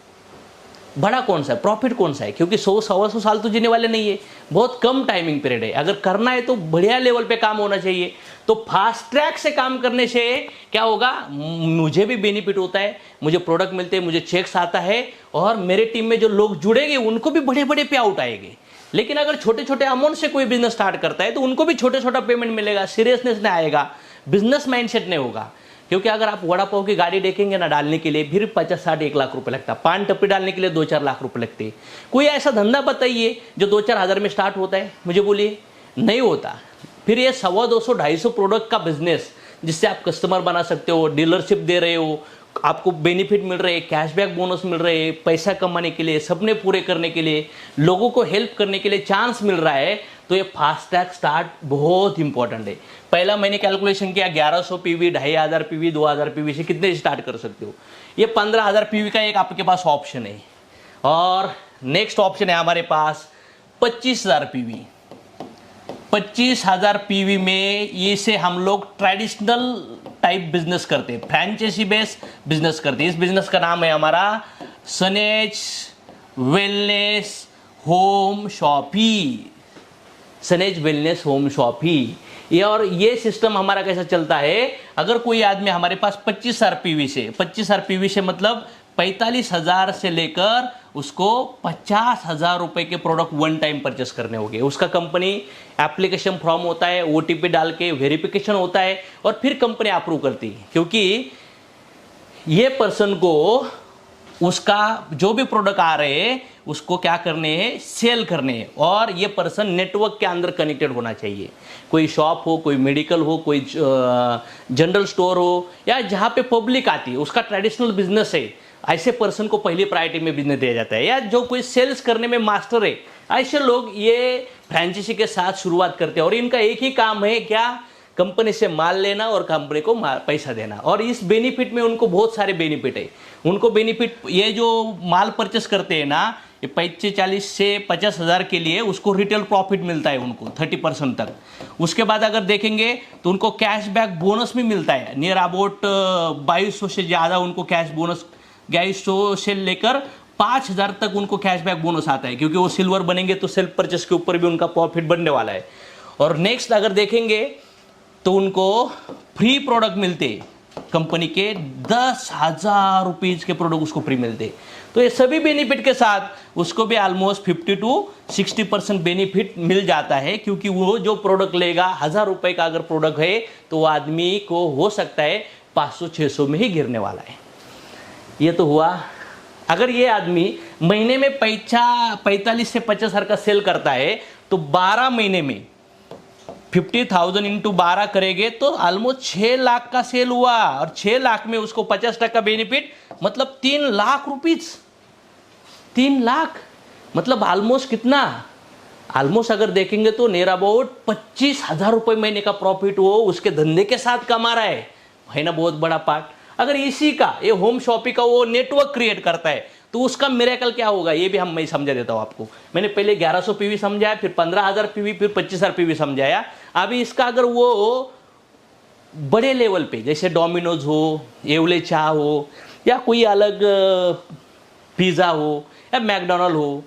प्रॉफिट कौन सा है? क्योंकि 100-125 साल तो जीने वाले नहीं है, बहुत कम टाइमिंग पीरियड है। अगर करना है तो बढ़िया लेवल पे काम होना चाहिए। तो फास्ट ट्रैक से काम करने से क्या होगा, मुझे भी बेनिफिट होता है, मुझे प्रोडक्ट मिलते हैं, मुझे चेक्स आता है और मेरे टीम में जो लोग जुड़ेंगे उनको भी बड़े बड़े पे आउट आएंगे। लेकिन अगर छोटे छोटे अमाउंट से कोई बिजनेस स्टार्ट करता है तो उनको भी छोटे छोटा पेमेंट मिलेगा, सीरियसनेस नहीं आएगा, बिजनेस माइंडसेट नहीं होगा। क्योंकि अगर आप वड़ा पाव की गाड़ी देखेंगे ना डालने के लिए फिर 50-60-1 लाख रुपए लगता है, पान टप्पी डालने के लिए 2-4 लाख रुपए लगते हैं। कोई ऐसा धंधा बताइए जो 2-4 हज़ार में स्टार्ट होता है, मुझे बोलिए, नहीं होता। फिर ये 100-200-250 प्रोडक्ट का बिजनेस जिससे आप कस्टमर बना सकते हो, डीलरशिप दे रहे हो, आपको बेनिफिट मिल रहे हैं, कैशबैक बोनस मिल रहे हैं, पैसा कमाने के लिए, सपने पूरे करने के लिए, लोगों को हेल्प करने के लिए चांस मिल रहा है, तो ये फास्ट ट्रैक स्टार्ट बहुत इंपॉर्टेंट है। पहला मैंने कैलकुलेशन किया 1100 पीवी, 2,500 पीवी, 2,000 पीवी से कितने स्टार्ट कर सकते हो। ये 15,000 पीवी का एक आपके पास ऑप्शन है। और नेक्स्ट ऑप्शन है हमारे पास 25,000 पीवी। 25,000 पीवी में ये से हम लोग ट्रेडिशनल टाइप बिजनेस करते हैं, फ्रेंचाइजी बेस्ड बिजनेस करते हैं। इस बिजनेस का नाम है हमारा Sanej wellness home shoppe. Sanej wellness home shoppe ये, और ये सिस्टम हमारा कैसा चलता है, अगर कोई आदमी हमारे पास 25,000 पीवी से, 25,000 पीवी से मतलब 45,000 से लेकर उसको 50,000 रुपए के प्रोडक्ट वन टाइम परचेस करने होंगे। उसका कंपनी एप्लीकेशन फॉर्म होता है, OTP डाल के वेरिफिकेशन होता है और फिर कंपनी अप्रूव करती है। क्योंकि ये पर्सन को उसका जो भी प्रोडक्ट आ रहे हैं उसको क्या करने हैं, सेल करने हैं। और ये पर्सन नेटवर्क के अंदर कनेक्टेड होना चाहिए। कोई शॉप हो, कोई मेडिकल हो, कोई जनरल स्टोर हो, या जहाँ पे पब्लिक आती है, उसका ट्रेडिशनल बिजनेस है, ऐसे पर्सन को पहली प्रायोरिटी में बिजनेस दिया जाता है। या जो कोई सेल्स करने में मास्टर है, ऐसे लोग ये फ्रेंचाइजी के साथ शुरुआत करते हैं। और इनका एक ही काम है क्या, कंपनी से माल लेना और कंपनी को पैसा देना। और इस बेनिफिट में उनको बहुत सारे बेनिफिट है। उनको बेनिफिट, ये जो माल परचेस करते हैं ना, ये 40 से 50,000 के लिए उसको रिटेल प्रॉफिट मिलता है उनको 30% तक। उसके बाद अगर देखेंगे तो उनको कैशबैक बोनस भी मिलता है, नियर अबाउट 2200 से ज़्यादा उनको कैश बोनस, 2200 से लेकर 5,000 तक उनको कैशबैक बोनस आता है। क्योंकि वो सिल्वर बनेंगे तो सेल्फ परचेस के ऊपर भी उनका प्रॉफिट बनने वाला है। और नेक्स्ट अगर देखेंगे तो उनको फ्री प्रोडक्ट मिलते, कंपनी के 10,000 रुपीज के प्रोडक्ट उसको फ्री मिलते। तो ये सभी बेनिफिट के साथ उसको भी ऑलमोस्ट 50 to 60% बेनिफिट मिल जाता है, क्योंकि वो जो प्रोडक्ट लेगा 1,000 रुपए का अगर प्रोडक्ट है तो वो आदमी को हो सकता है 500-600 में ही गिरने वाला है। ये तो हुआ। अगर ये आदमी महीने में 45 से 50 हज़ार का सेल करता है तो 12 महीने में 50,000 इंटू 12 करेंगे तो ऑलमोस्ट 6 लाख का सेल हुआ, और 6 लाख में उसको 50% बेनिफिट, मतलब 3 लाख रुपीज। 3 लाख मतलब ऑलमोस्ट कितना, ऑलमोस्ट अगर देखेंगे तो नियर अबाउट 25,000 रुपए महीने का प्रॉफिट वो उसके धंधे के साथ कमा रहा है ना, बहुत बड़ा पार्ट। अगर इसी का ये होम शॉपिंग का वो नेटवर्क क्रिएट करता है तो उसका मिरेकल क्या होगा, ये भी मैं समझा देता हूं आपको। मैंने पहले 1100 पीवी समझाया, फिर 15,000 पीवी, फिर 25,000 पीवी समझाया। अभी इसका अगर वो बड़े लेवल पे जैसे डोमिनोज हो, येवले चाह हो, या कोई अलग पिज़्ज़ा हो या मैकडोनल्ड हो,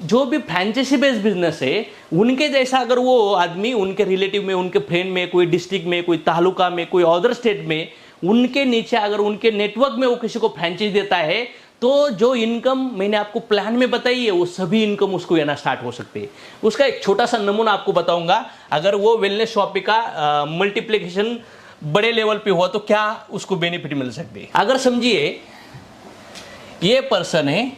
जो भी फ्रेंचाइजी बेस्ड बिजनेस है, उनके जैसा अगर वो आदमी उनके रिलेटिव में, उनके फ्रेंड में, कोई डिस्ट्रिक्ट में, कोई तालुका में, कोई अदर स्टेट में, उनके नीचे अगर उनके नेटवर्क में वो किसी को फ्रेंचाइजी देता है तो जो इनकम मैंने आपको प्लान में बताई है वो सभी इनकम उसको लेना स्टार्ट हो सकते हैं। उसका एक छोटा सा नमूना आपको बताऊंगा। अगर वो वेलनेस शॉपिंग का मल्टीप्लिकेशन बड़े लेवल पे हुआ तो क्या उसको बेनिफिट मिल सकते हैं। अगर समझिए ये पर्सन है,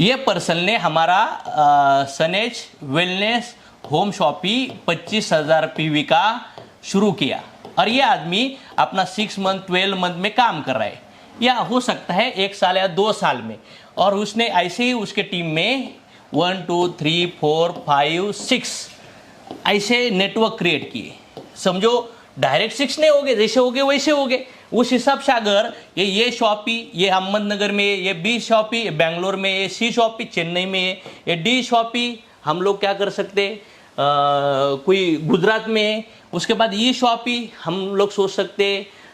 ये पर्सन ने हमारा Sanej wellness home shopping 25,000 PV का शुरू किया, और ये आदमी अपना 6 मंथ 12 मंथ में काम कर रहा है, या हो सकता है 1 साल या 2 साल में, और उसने ऐसे ही उसके टीम में 1 2 3 4 5 6 ऐसे नेटवर्क क्रिएट किए। समझो डायरेक्ट 6 नहीं हो गए, जैसे हो गए वैसे हो गए। उस हिसाब से अगर ये शॉपिंग, ये अहमदनगर में, ये बी शॉपिंग बेंगलोर में, ये सी शॉपिंग चेन्नई में, ये डी शॉपिंग हम लोग क्या कर सकते, कोई गुजरात में, उसके बाद ये शॉपिंग हम लोग सोच सकते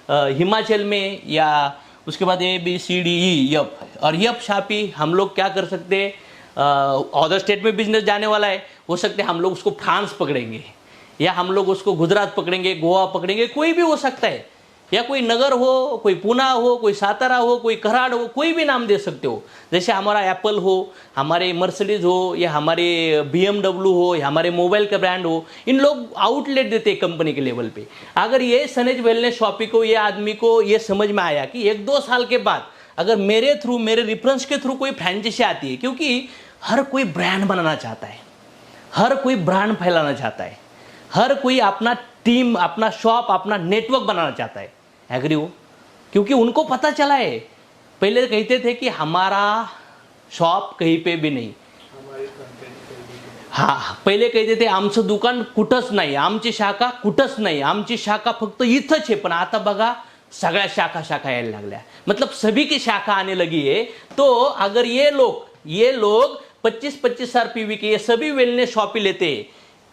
हिमाचल में, या उसके बाद ABCDE यप, और यप शॉपिंग हम लोग क्या कर सकते, अदर स्टेट में बिजनेस जाने वाला है, हो सकते हम लोग उसको फ्रांस पकड़ेंगे, या हम लोग उसको गुजरात पकड़ेंगे, गोवा पकड़ेंगे, कोई भी हो सकता है, या कोई नगर हो, कोई पुणे हो, कोई सातारा हो, कोई कराड़ हो, कोई भी नाम दे सकते हो। जैसे हमारा एप्पल हो, हमारे मर्सिडीज हो, या हमारे BMW हो, या हमारे मोबाइल का ब्रांड हो, इन लोग आउटलेट देते हैं कंपनी के लेवल पे। अगर ये सनेज वेलनेस शॉपिंग को, ये आदमी को ये समझ में आया कि 1-2 साल के बाद अगर मेरे थ्रू, मेरे रेफरेंस के थ्रू कोई फ्रेंचाइजी आती है, क्योंकि हर कोई ब्रांड बनाना चाहता है, हर कोई ब्रांड फैलाना चाहता है, हर कोई अपना टीम, अपना शॉप, अपना नेटवर्क बनाना चाहता है, एग्री हो? क्योंकि उनको पता चला है, पहले कहते थे कि हमारा शॉप कहीं पे भी नाही, हाँ पहिले कहते थे आमचं दुकान कुठंच नाही, आमची शाखा कुठंच नाही, आमची शाखा फक्त इथंच आहे। पण आता बघा सगळ्या शाखा यायला लागल्या, मतलब सभी की शाखा आने लगी है। तो अगर ये लोग 25-25 हजार पीवी के ये सभी वेलनेस शॉपिंग लेते हैं,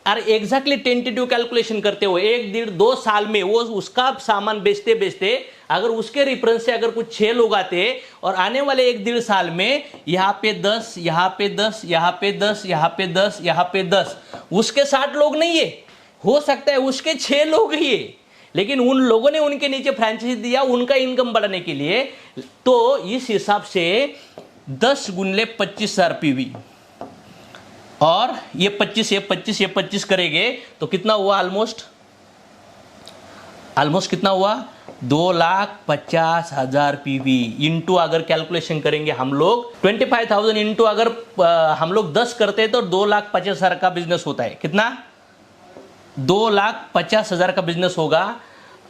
और एग्जैक्टली टेंटेटिव कैलकुलेशन करते हुए 1-1.5-2 साल में वो उसका सामान बेचते अगर उसके रेफरेंस से अगर कुछ 6 लोग आते, और आने वाले 1-1.5 साल में यहाँ पे 10, यहाँ पे 10, यहाँ पे 10, यहाँ पे 10, यहाँ पे 10, उसके 60 लोग नहीं है, हो सकता है उसके 6 लोग ही है, लेकिन उन लोगों ने उनके नीचे फ्रेंचाइजी दिया उनका इनकम बढ़ाने के लिए। तो इस हिसाब से 10 गुणले 25,000 पीवी, और ये 25 करेंगे तो कितना हुआ, ऑलमोस्ट कितना हुआ, 2,50,000 पीवी इंटू अगर कैलकुलेशन करेंगे हम लोग 25,000 इंटू अगर हम लोग 10 करते हैं तो 2,50,000 का बिजनेस होता है। कितना, 2,50,000 का बिजनेस होगा।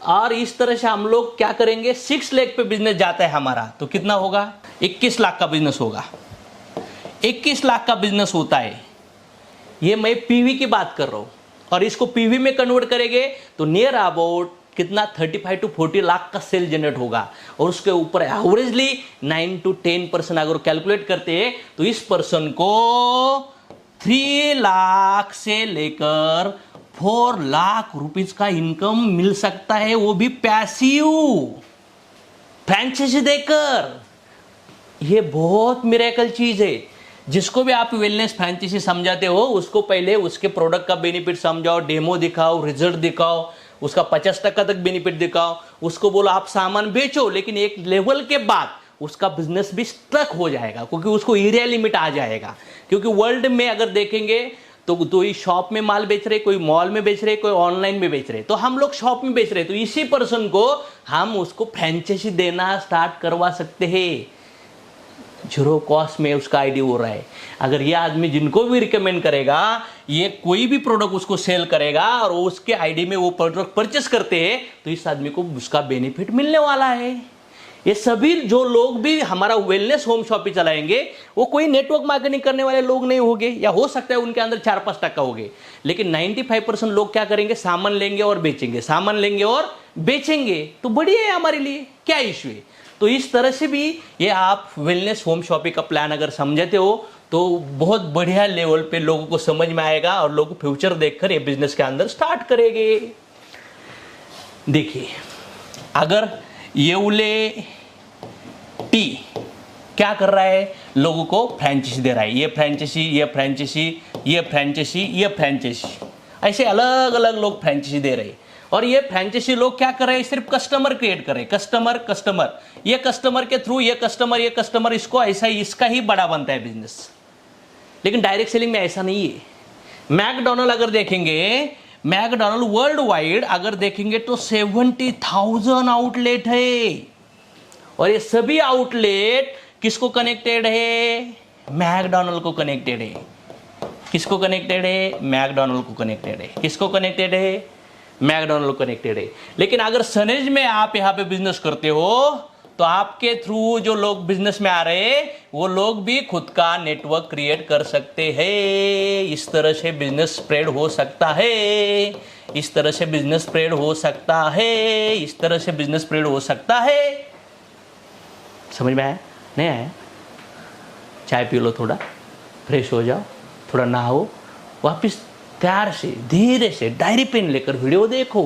और इस तरह से हम लोग क्या करेंगे, 6 लाख पे बिजनेस जाता है हमारा, तो कितना होगा, 21 लाख का बिजनेस होगा। 21 लाख का बिजनेस होता है, ये मैं पीवी की बात कर रहा हूं, और इसको पीवी में कन्वर्ट करेंगे तो नियर अबाउट कितना 35 to 40 लाख का सेल जनरेट होगा। और उसके ऊपर एवरेजली 9 to 10% अगर कैलकुलेट करते हैं तो इस पर्सन को 3 लाख से लेकर 4 लाख रुपीज का इनकम मिल सकता है, वो भी पैसिव फ्रेंचाइजी देकर। ये बहुत मिरेकल चीज है। जिसको भी आप वेलनेस फ्रेंचाइजी समझाते हो उसको पहले उसके प्रोडक्ट का बेनिफिट समझाओ, डेमो दिखाओ, रिजल्ट दिखाओ, उसका 50% तक बेनिफिट दिखाओ, उसको बोलो आप सामान बेचो, लेकिन एक लेवल के बाद उसका बिजनेस भी स्ट्रक हो जाएगा, क्योंकि उसको एरिया लिमिट आ जाएगा। क्योंकि वर्ल्ड में अगर देखेंगे तो कोई शॉप में माल बेच रहे, कोई मॉल में बेच रहे, कोई ऑनलाइन में बेच रहे, तो हम लोग शॉप में बेच रहे, तो इसी पर्सन को हम उसको फ्रेंचाइजी देना स्टार्ट करवा सकते हैं, 0 कॉस्ट में उसका आईडी हो रहा है। अगर ये आदमी जिनको भी रिकमेंड करेगा, ये कोई भी प्रोडक्ट उसको सेल करेगा और उसके आईडी में वो प्रोडक्ट परचेस करते हैं, तो इस आदमी को उसका बेनिफिट मिलने वाला है। ये सभी जो लोग भी हमारा वेलनेस होम शॉप पे चलाएंगे, वो कोई नेटवर्क मार्केटिंग करने वाले लोग नहीं होंगे, या हो सकता है उनके अंदर 4-5% होंगे, लेकिन 95% लोग क्या करेंगे, सामान लेंगे और बेचेंगे, सामान लेंगे और बेचेंगे। तो बढ़िया है हमारे लिए, क्या इश्यू है। तो इस तरह से भी ये आप वेलनेस होम शॉपिंग का प्लान अगर समझते हो तो बहुत बढ़िया लेवल पे लोगों को समझ में आएगा और लोग फ्यूचर देखकर ये बिजनेस के अंदर स्टार्ट करेंगे। देखिए, अगर येवले टी क्या कर रहा है, लोगों को फ्रेंचाइजी दे रहा है, ये फ्रेंचाइजी, ये फ्रेंचाइजी, ये फ्रेंचाइजी, ये फ्रेंचाइजी, ऐसे अलग अलग लोग फ्रेंचाइजी दे रहे हैं। और ये फ्रेंचाइजी लोग क्या कर रहे हैं, सिर्फ कस्टमर क्रिएट कर रहे हैं, कस्टमर, ये कस्टमर के थ्रू ये कस्टमर, इसको ऐसा ही, इसका ही बड़ा बनता है बिजनेस। लेकिन डायरेक्ट सेलिंग में ऐसा नहीं है। मैकडोनल्ड अगर देखेंगे, मैकडोनल्ड वर्ल्ड वाइड अगर देखेंगे तो 70,000 आउटलेट है, और ये सभी आउटलेट किसको कनेक्टेड है, मैकडोनल्ड को कनेक्टेड है। किसको कनेक्टेड है, मैकडोनल्ड को कनेक्टेड है। किसको कनेक्टेड है, मैकडोनल्ड को कनेक्टेड है। लेकिन अगर सनेज में आप यहाँ पे बिजनेस करते हो, तो आपके थ्रू जो लोग बिजनेस में आ रहे हैं, वो लोग भी खुद का नेटवर्क क्रिएट कर सकते हैं। इस तरह से बिजनेस स्प्रेड हो सकता है, इस तरह से बिजनेस स्प्रेड हो सकता है, इस तरह से बिजनेस स्प्रेड हो सकता है। समझ में आया, नहीं आया? चाय पी लो, थोड़ा फ्रेश हो जाओ, थोड़ा नहाओ, वापस प्यार से धीरे से डायरी पेन लेकर वीडियो देखो,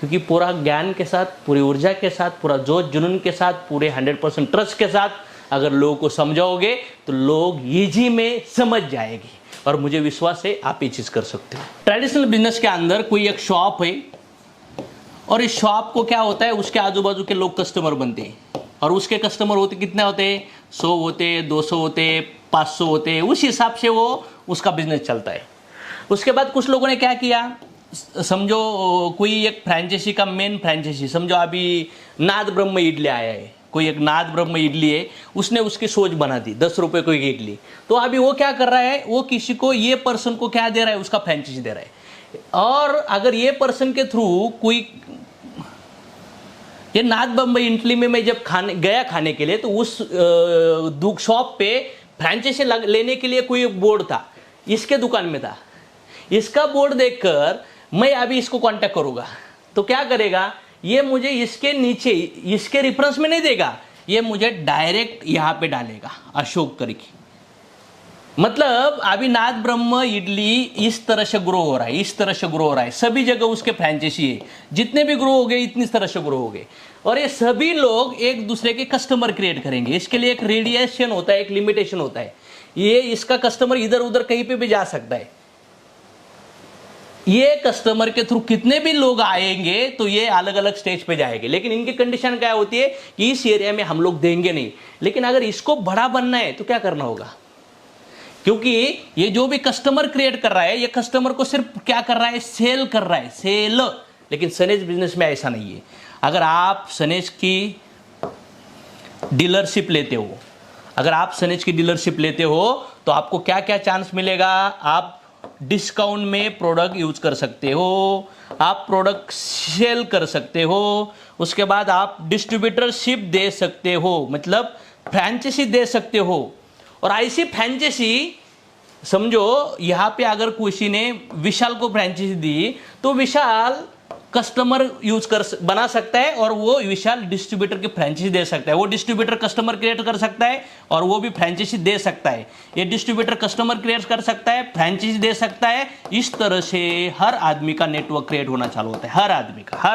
क्योंकि पूरा ज्ञान के साथ, पूरी ऊर्जा के साथ, पूरा जोश जुनून के साथ, पूरे 100% ट्रस्ट के साथ अगर लोगों को समझाओगे तो लोग ईजी में समझ जाएगी, और मुझे विश्वास है आप ये चीज़ कर सकते हो। ट्रेडिशनल बिजनेस के अंदर कोई एक शॉप है, और इस शॉप को क्या होता है, उसके आजू बाजू के लोग कस्टमर बनते हैं, और उसके कस्टमर होते कितने होते हैं, 100 होते, 200 होते, 500 होते, उस हिसाब से वो उसका बिजनेस चलता है। उसके बाद कुछ लोगों ने क्या किया, समझो कोई एक फ्रेंचाइजी का मेन फ्रेंचाइजी, समझो अभी नाद ब्रह्म इडली आया है, कोई एक नाद ब्रह्म इडली है, उसने उसकी सोच बना दी 10 रुपये को एक इडली। तो अभी वो क्या कर रहा है, वो किसी को, ये पर्सन को क्या दे रहा है, उसका फ्रेंचाइजी दे रहा है। और अगर ये पर्सन के थ्रू कोई, ये नाद बम्बई इडली में मैं जब खाने के लिए, तो उस शॉप पे फ्रेंचाइजी लेने के लिए कोई बोर्ड था, इसके दुकान में था। इसका बोर्ड देखकर मैं अभी इसको कांटेक्ट करूंगा, तो क्या करेगा, ये मुझे इसके नीचे, इसके रेफरेंस में नहीं देगा, ये मुझे डायरेक्ट यहाँ पे डालेगा अशोक करके। मतलब अभी नाद ब्रह्म इडली इस तरह से ग्रो हो रहा है, इस तरह से ग्रो हो रहा है, सभी जगह उसके फ्रेंचाइजी है, जितने भी ग्रो हो गए इतनी तरह से ग्रो हो गए, और ये सभी लोग एक दूसरे के कस्टमर क्रिएट करेंगे। इसके लिए एक रेडिएशन होता है, एक लिमिटेशन होता है, ये इसका कस्टमर इधर उधर कहीं पे भी जा सकता है। ये कस्टमर के थ्रू कितने भी लोग आएंगे तो ये अलग अलग स्टेज पे जाएंगे, लेकिन इनकी कंडीशन क्या होती है कि इस एरिया में हम लोग देंगे नहीं। लेकिन अगर इसको बड़ा बनना है तो क्या करना होगा, क्योंकि ये जो भी कस्टमर क्रिएट कर रहा है, ये कस्टमर को सिर्फ क्या कर रहा है, सेल कर रहा है, सेल। लेकिन सनेज बिजनेस में ऐसा नहीं है। अगर आप सनेज की डीलरशिप लेते हो, अगर आप सनेज की डीलरशिप लेते हो तो आपको क्या क्या चांस मिलेगा, आप डिस्काउंट में प्रोडक्ट यूज कर सकते हो, आप प्रोडक्ट सेल कर सकते हो, उसके बाद आप डिस्ट्रीब्यूटरशिप दे सकते हो, मतलब फ्रेंचाइजी दे सकते हो। और ऐसी फ्रेंचाइजी समझो, यहाँ पे अगर किसी ने विशाल को फ्रेंचाइजी दी तो विशाल कस्टमर बना सकता है, और वो विशाल डिस्ट्रीब्यूटर की फ्रेंचाइजी दे सकता है। वो डिस्ट्रीब्यूटर कस्टमर क्रिएट कर सकता है और वो भी फ्रेंचाइजी दे सकता है। ये डिस्ट्रीब्यूटर कस्टमर क्रिएट कर सकता है, फ्रेंचाइजी दे सकता है। इस तरह से हर आदमी का नेटवर्क क्रिएट होना चालू होता है, हर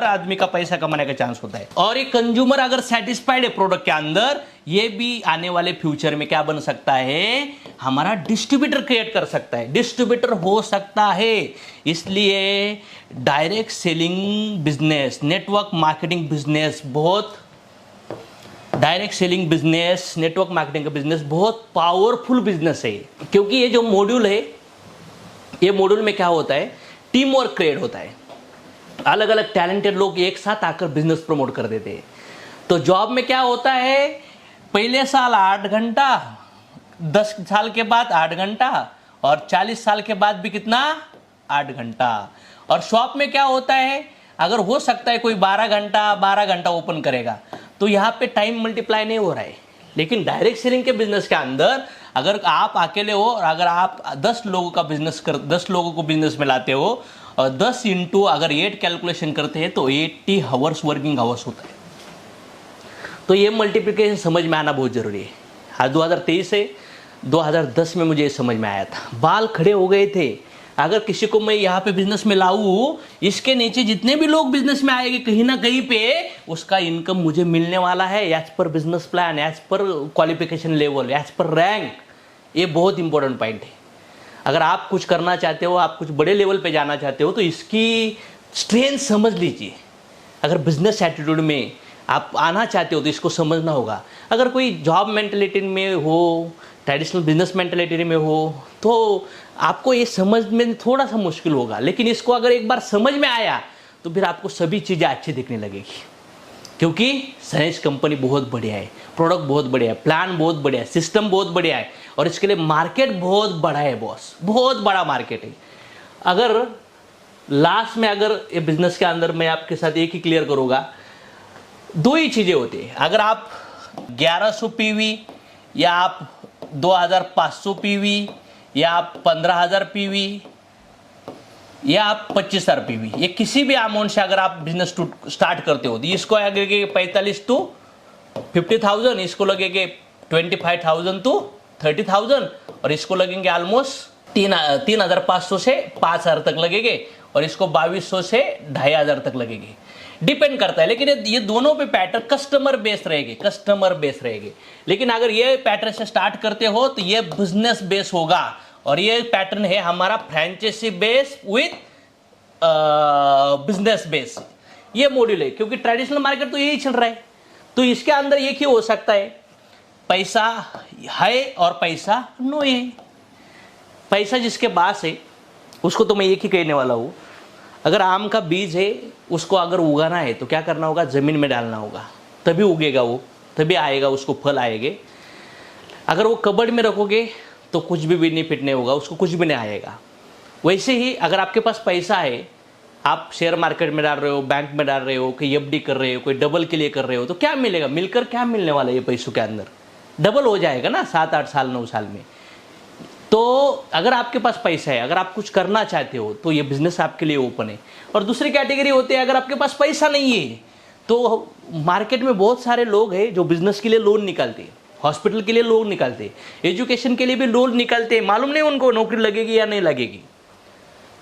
आदमी का पैसा कमाने का चांस होता है। और ये कंज्यूमर अगर सेटिस्फाइड है प्रोडक्ट के अंदर, ये भी आने वाले फ्यूचर में क्या बन सकता है, हमारा डिस्ट्रीब्यूटर क्रिएट कर सकता है, डिस्ट्रीब्यूटर हो सकता है। इसलिए direct selling business, network marketing business direct selling business, network marketing का बिजनेस बहुत पावरफुल बिजनेस है। क्योंकि ये जो मॉड्यूल है, ये मॉड्यूल में क्या होता है, टीम वर्क क्रिएट होता है। अलग अलग टैलेंटेड लोग एक साथ आकर बिजनेस प्रमोट कर देते हैं। तो जॉब में क्या होता है, पहले साल 8 घंटा, 10 साल के बाद 8 घंटा, और 40 साल के बाद भी कितना, 8 घंटा। और शॉप में क्या होता है, अगर हो सकता है कोई 12 घंटा ओपन करेगा, तो यहाँ पे टाइम मल्टीप्लाई नहीं हो रहा है। लेकिन डायरेक्ट सेलिंग के बिजनेस के अंदर अगर आप अकेले हो और अगर आप 10 लोगों को बिजनेस में लाते हो और 10 इंटू अगर 8 कैलकुलेशन करते हैं तो 80 आवर्स वर्किंग आवर्स होता है। तो ये मल्टीप्लिकेशन समझ में आना बहुत जरूरी है। आज 2023 है, 2010 में मुझे ये समझ में आया था, बाल खड़े हो गए थे। अगर किसी को मैं यहाँ पे बिजनेस में लाऊं, इसके नीचे जितने भी लोग बिजनेस में आएंगे कहीं ना कहीं पे उसका इनकम मुझे मिलने वाला है, as per business plan, as per qualification level, as per rank. ये बहुत इंपॉर्टेंट पॉइंट है। अगर आप कुछ करना चाहते हो, आप कुछ बड़े लेवल पे जाना चाहते हो, तो इसकी स्ट्रेंथ समझ लीजिए। अगर बिजनेस एटीट्यूड में आप आना चाहते हो तो इसको समझना होगा। अगर कोई जॉब मेंटलिटी में हो, ट्रेडिशनल बिजनेस मेंटलिटी में हो, तो आपको ये समझ में थोड़ा सा मुश्किल होगा। लेकिन इसको अगर एक बार समझ में आया तो फिर आपको सभी चीज़ें अच्छी दिखने लगेगी। क्योंकि सनेज कंपनी बहुत बढ़िया है, प्रोडक्ट बहुत बढ़िया है, प्लान बहुत बढ़िया है, सिस्टम बहुत बढ़िया है, और इसके लिए मार्केट बहुत बड़ा है बॉस, बहुत बड़ा मार्केट है। अगर लास्ट में अगर ये बिजनेस के अंदर मैं आपके साथ एक ही क्लियर करूँगा, 2 ही चीज़ें होती है। अगर आप 1100 पीवी या आप 2500 पीवी या आप 15,000 पीवी या आप 25,000 पीवी, ये किसी भी अमाउंट से अगर आप बिजनेस स्टार्ट करते हो तो इसको लगेगा 45 to 50,000, इसको लगेंगे 25,000 to 30,000, और इसको लगेंगे ऑलमोस्ट 3,500 से 5,000 तक लगेंगे, और इसको 2,200 से 2,500 तक लगेंगे। डिपेंड करता है। लेकिन ये दोनों पे पैटर्न कस्टमर बेस रहेगी। लेकिन अगर ये पैटर्न से स्टार्ट करते हो तो ये बिजनेस बेस होगा, और ये पैटर्न है हमारा franchisee base with business base. ये मॉड्यूल है, क्योंकि ट्रेडिशनल मार्केट तो यही चल रहा है। तो इसके अंदर एक ही हो सकता है, पैसा है और पैसा नो है। पैसा जिसके पास है उसको तो मैं एक ही कहने वाला हूँ, अगर आम का बीज है उसको अगर उगाना है तो क्या करना होगा, जमीन में डालना होगा, तभी उगेगा वो, तभी आएगा, उसको फल आएंगे। अगर वो कबर्ड में रखोगे तो कुछ भी बेनिफिट नहीं होगा, उसको कुछ भी नहीं आएगा। वैसे ही अगर आपके पास पैसा है, आप शेयर मार्केट में डाल रहे हो, बैंक में डाल रहे हो, कोई एफडी कर रहे हो, कोई डबल के लिए कर रहे हो, तो क्या मिलेगा, मिलकर क्या मिलने वाला है, ये पैसों के अंदर डबल हो जाएगा ना 7-8 साल 9 साल में। तो अगर आपके पास पैसा है, अगर आप कुछ करना चाहते हो तो ये बिजनेस आपके लिए ओपन है। और दूसरी कैटेगरी होती है, अगर आपके पास पैसा नहीं है तो मार्केट में बहुत सारे लोग हैं जो बिजनेस के लिए लोन निकालते हैं, हॉस्पिटल के लिए लोन निकालते हैं, एजुकेशन के लिए भी लोन निकालते हैं, मालूम नहीं उनको नौकरी लगेगी या नहीं लगेगी,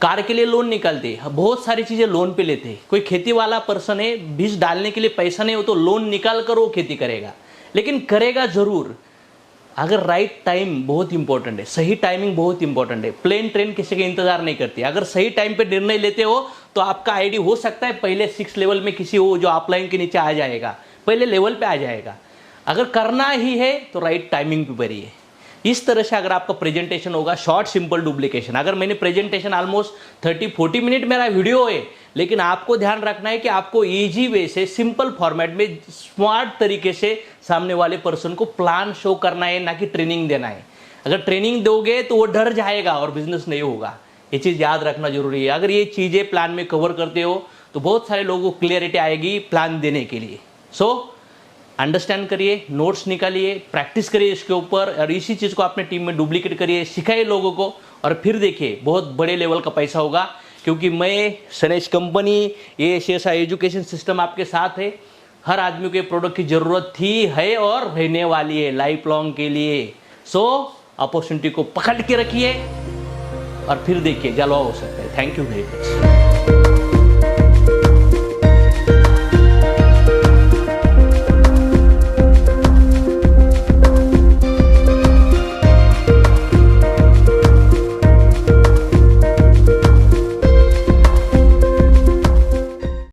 कार के लिए लोन निकालते हैं, बहुत सारी चीज़ें लोन पे लेते हैं। कोई खेती वाला पर्सन है, बीज डालने के लिए पैसा नहीं हो तो लोन निकाल कर वो खेती करेगा, लेकिन करेगा जरूर। अगर राइट टाइम बहुत इंपॉर्टेंट है, सही टाइमिंग बहुत इंपॉर्टेंट है। प्लेन ट्रेन किसी का इंतजार नहीं करती। अगर सही टाइम पे निर्णय लेते हो तो आपका आईडी हो सकता है पहले 6 लेवल में किसी हो जो अपलाइन के नीचे आ जाएगा, पहले लेवल पे आ जाएगा। अगर करना ही है तो राइट टाइमिंग पे करिए। इस तरह से अगर आपका प्रेजेंटेशन होगा, शॉर्ट सिंपल डुप्लीकेशन। अगर मैंने प्रेजेंटेशन ऑलमोस्ट 30-40 मिनट मेरा वीडियो है, लेकिन आपको ध्यान रखना है कि आपको इजी वे से सिंपल फॉर्मेट में स्मार्ट तरीके से सामने वाले पर्सन को प्लान शो करना है, ना कि ट्रेनिंग देना है। अगर ट्रेनिंग दोगे तो वो डर जाएगा और बिजनेस नहीं होगा। ये चीज़ याद रखना जरूरी है। अगर ये चीज़ें प्लान में कवर करते हो तो बहुत सारे लोगों को क्लियरिटी आएगी प्लान देने के लिए। सो अंडरस्टैंड करिए, नोट्स निकालिए, प्रैक्टिस करिए इसके ऊपर, और इसी चीज़ को अपने टीम में डुप्लीकेट करिए, सिखाइए लोगों को, और फिर देखिए बहुत बड़े लेवल का पैसा होगा। क्योंकि मैं सनेज कंपनी, ये ऐसा एजुकेशन सिस्टम आपके साथ है। हर आदमी को ये प्रोडक्ट की ज़रूरत थी, है और रहने वाली है लाइफ लॉन्ग के लिए। सो अपॉर्चुनिटी को पकड़ के रखिए और फिर देखिए जलवा हो सकता है। Thank you very much.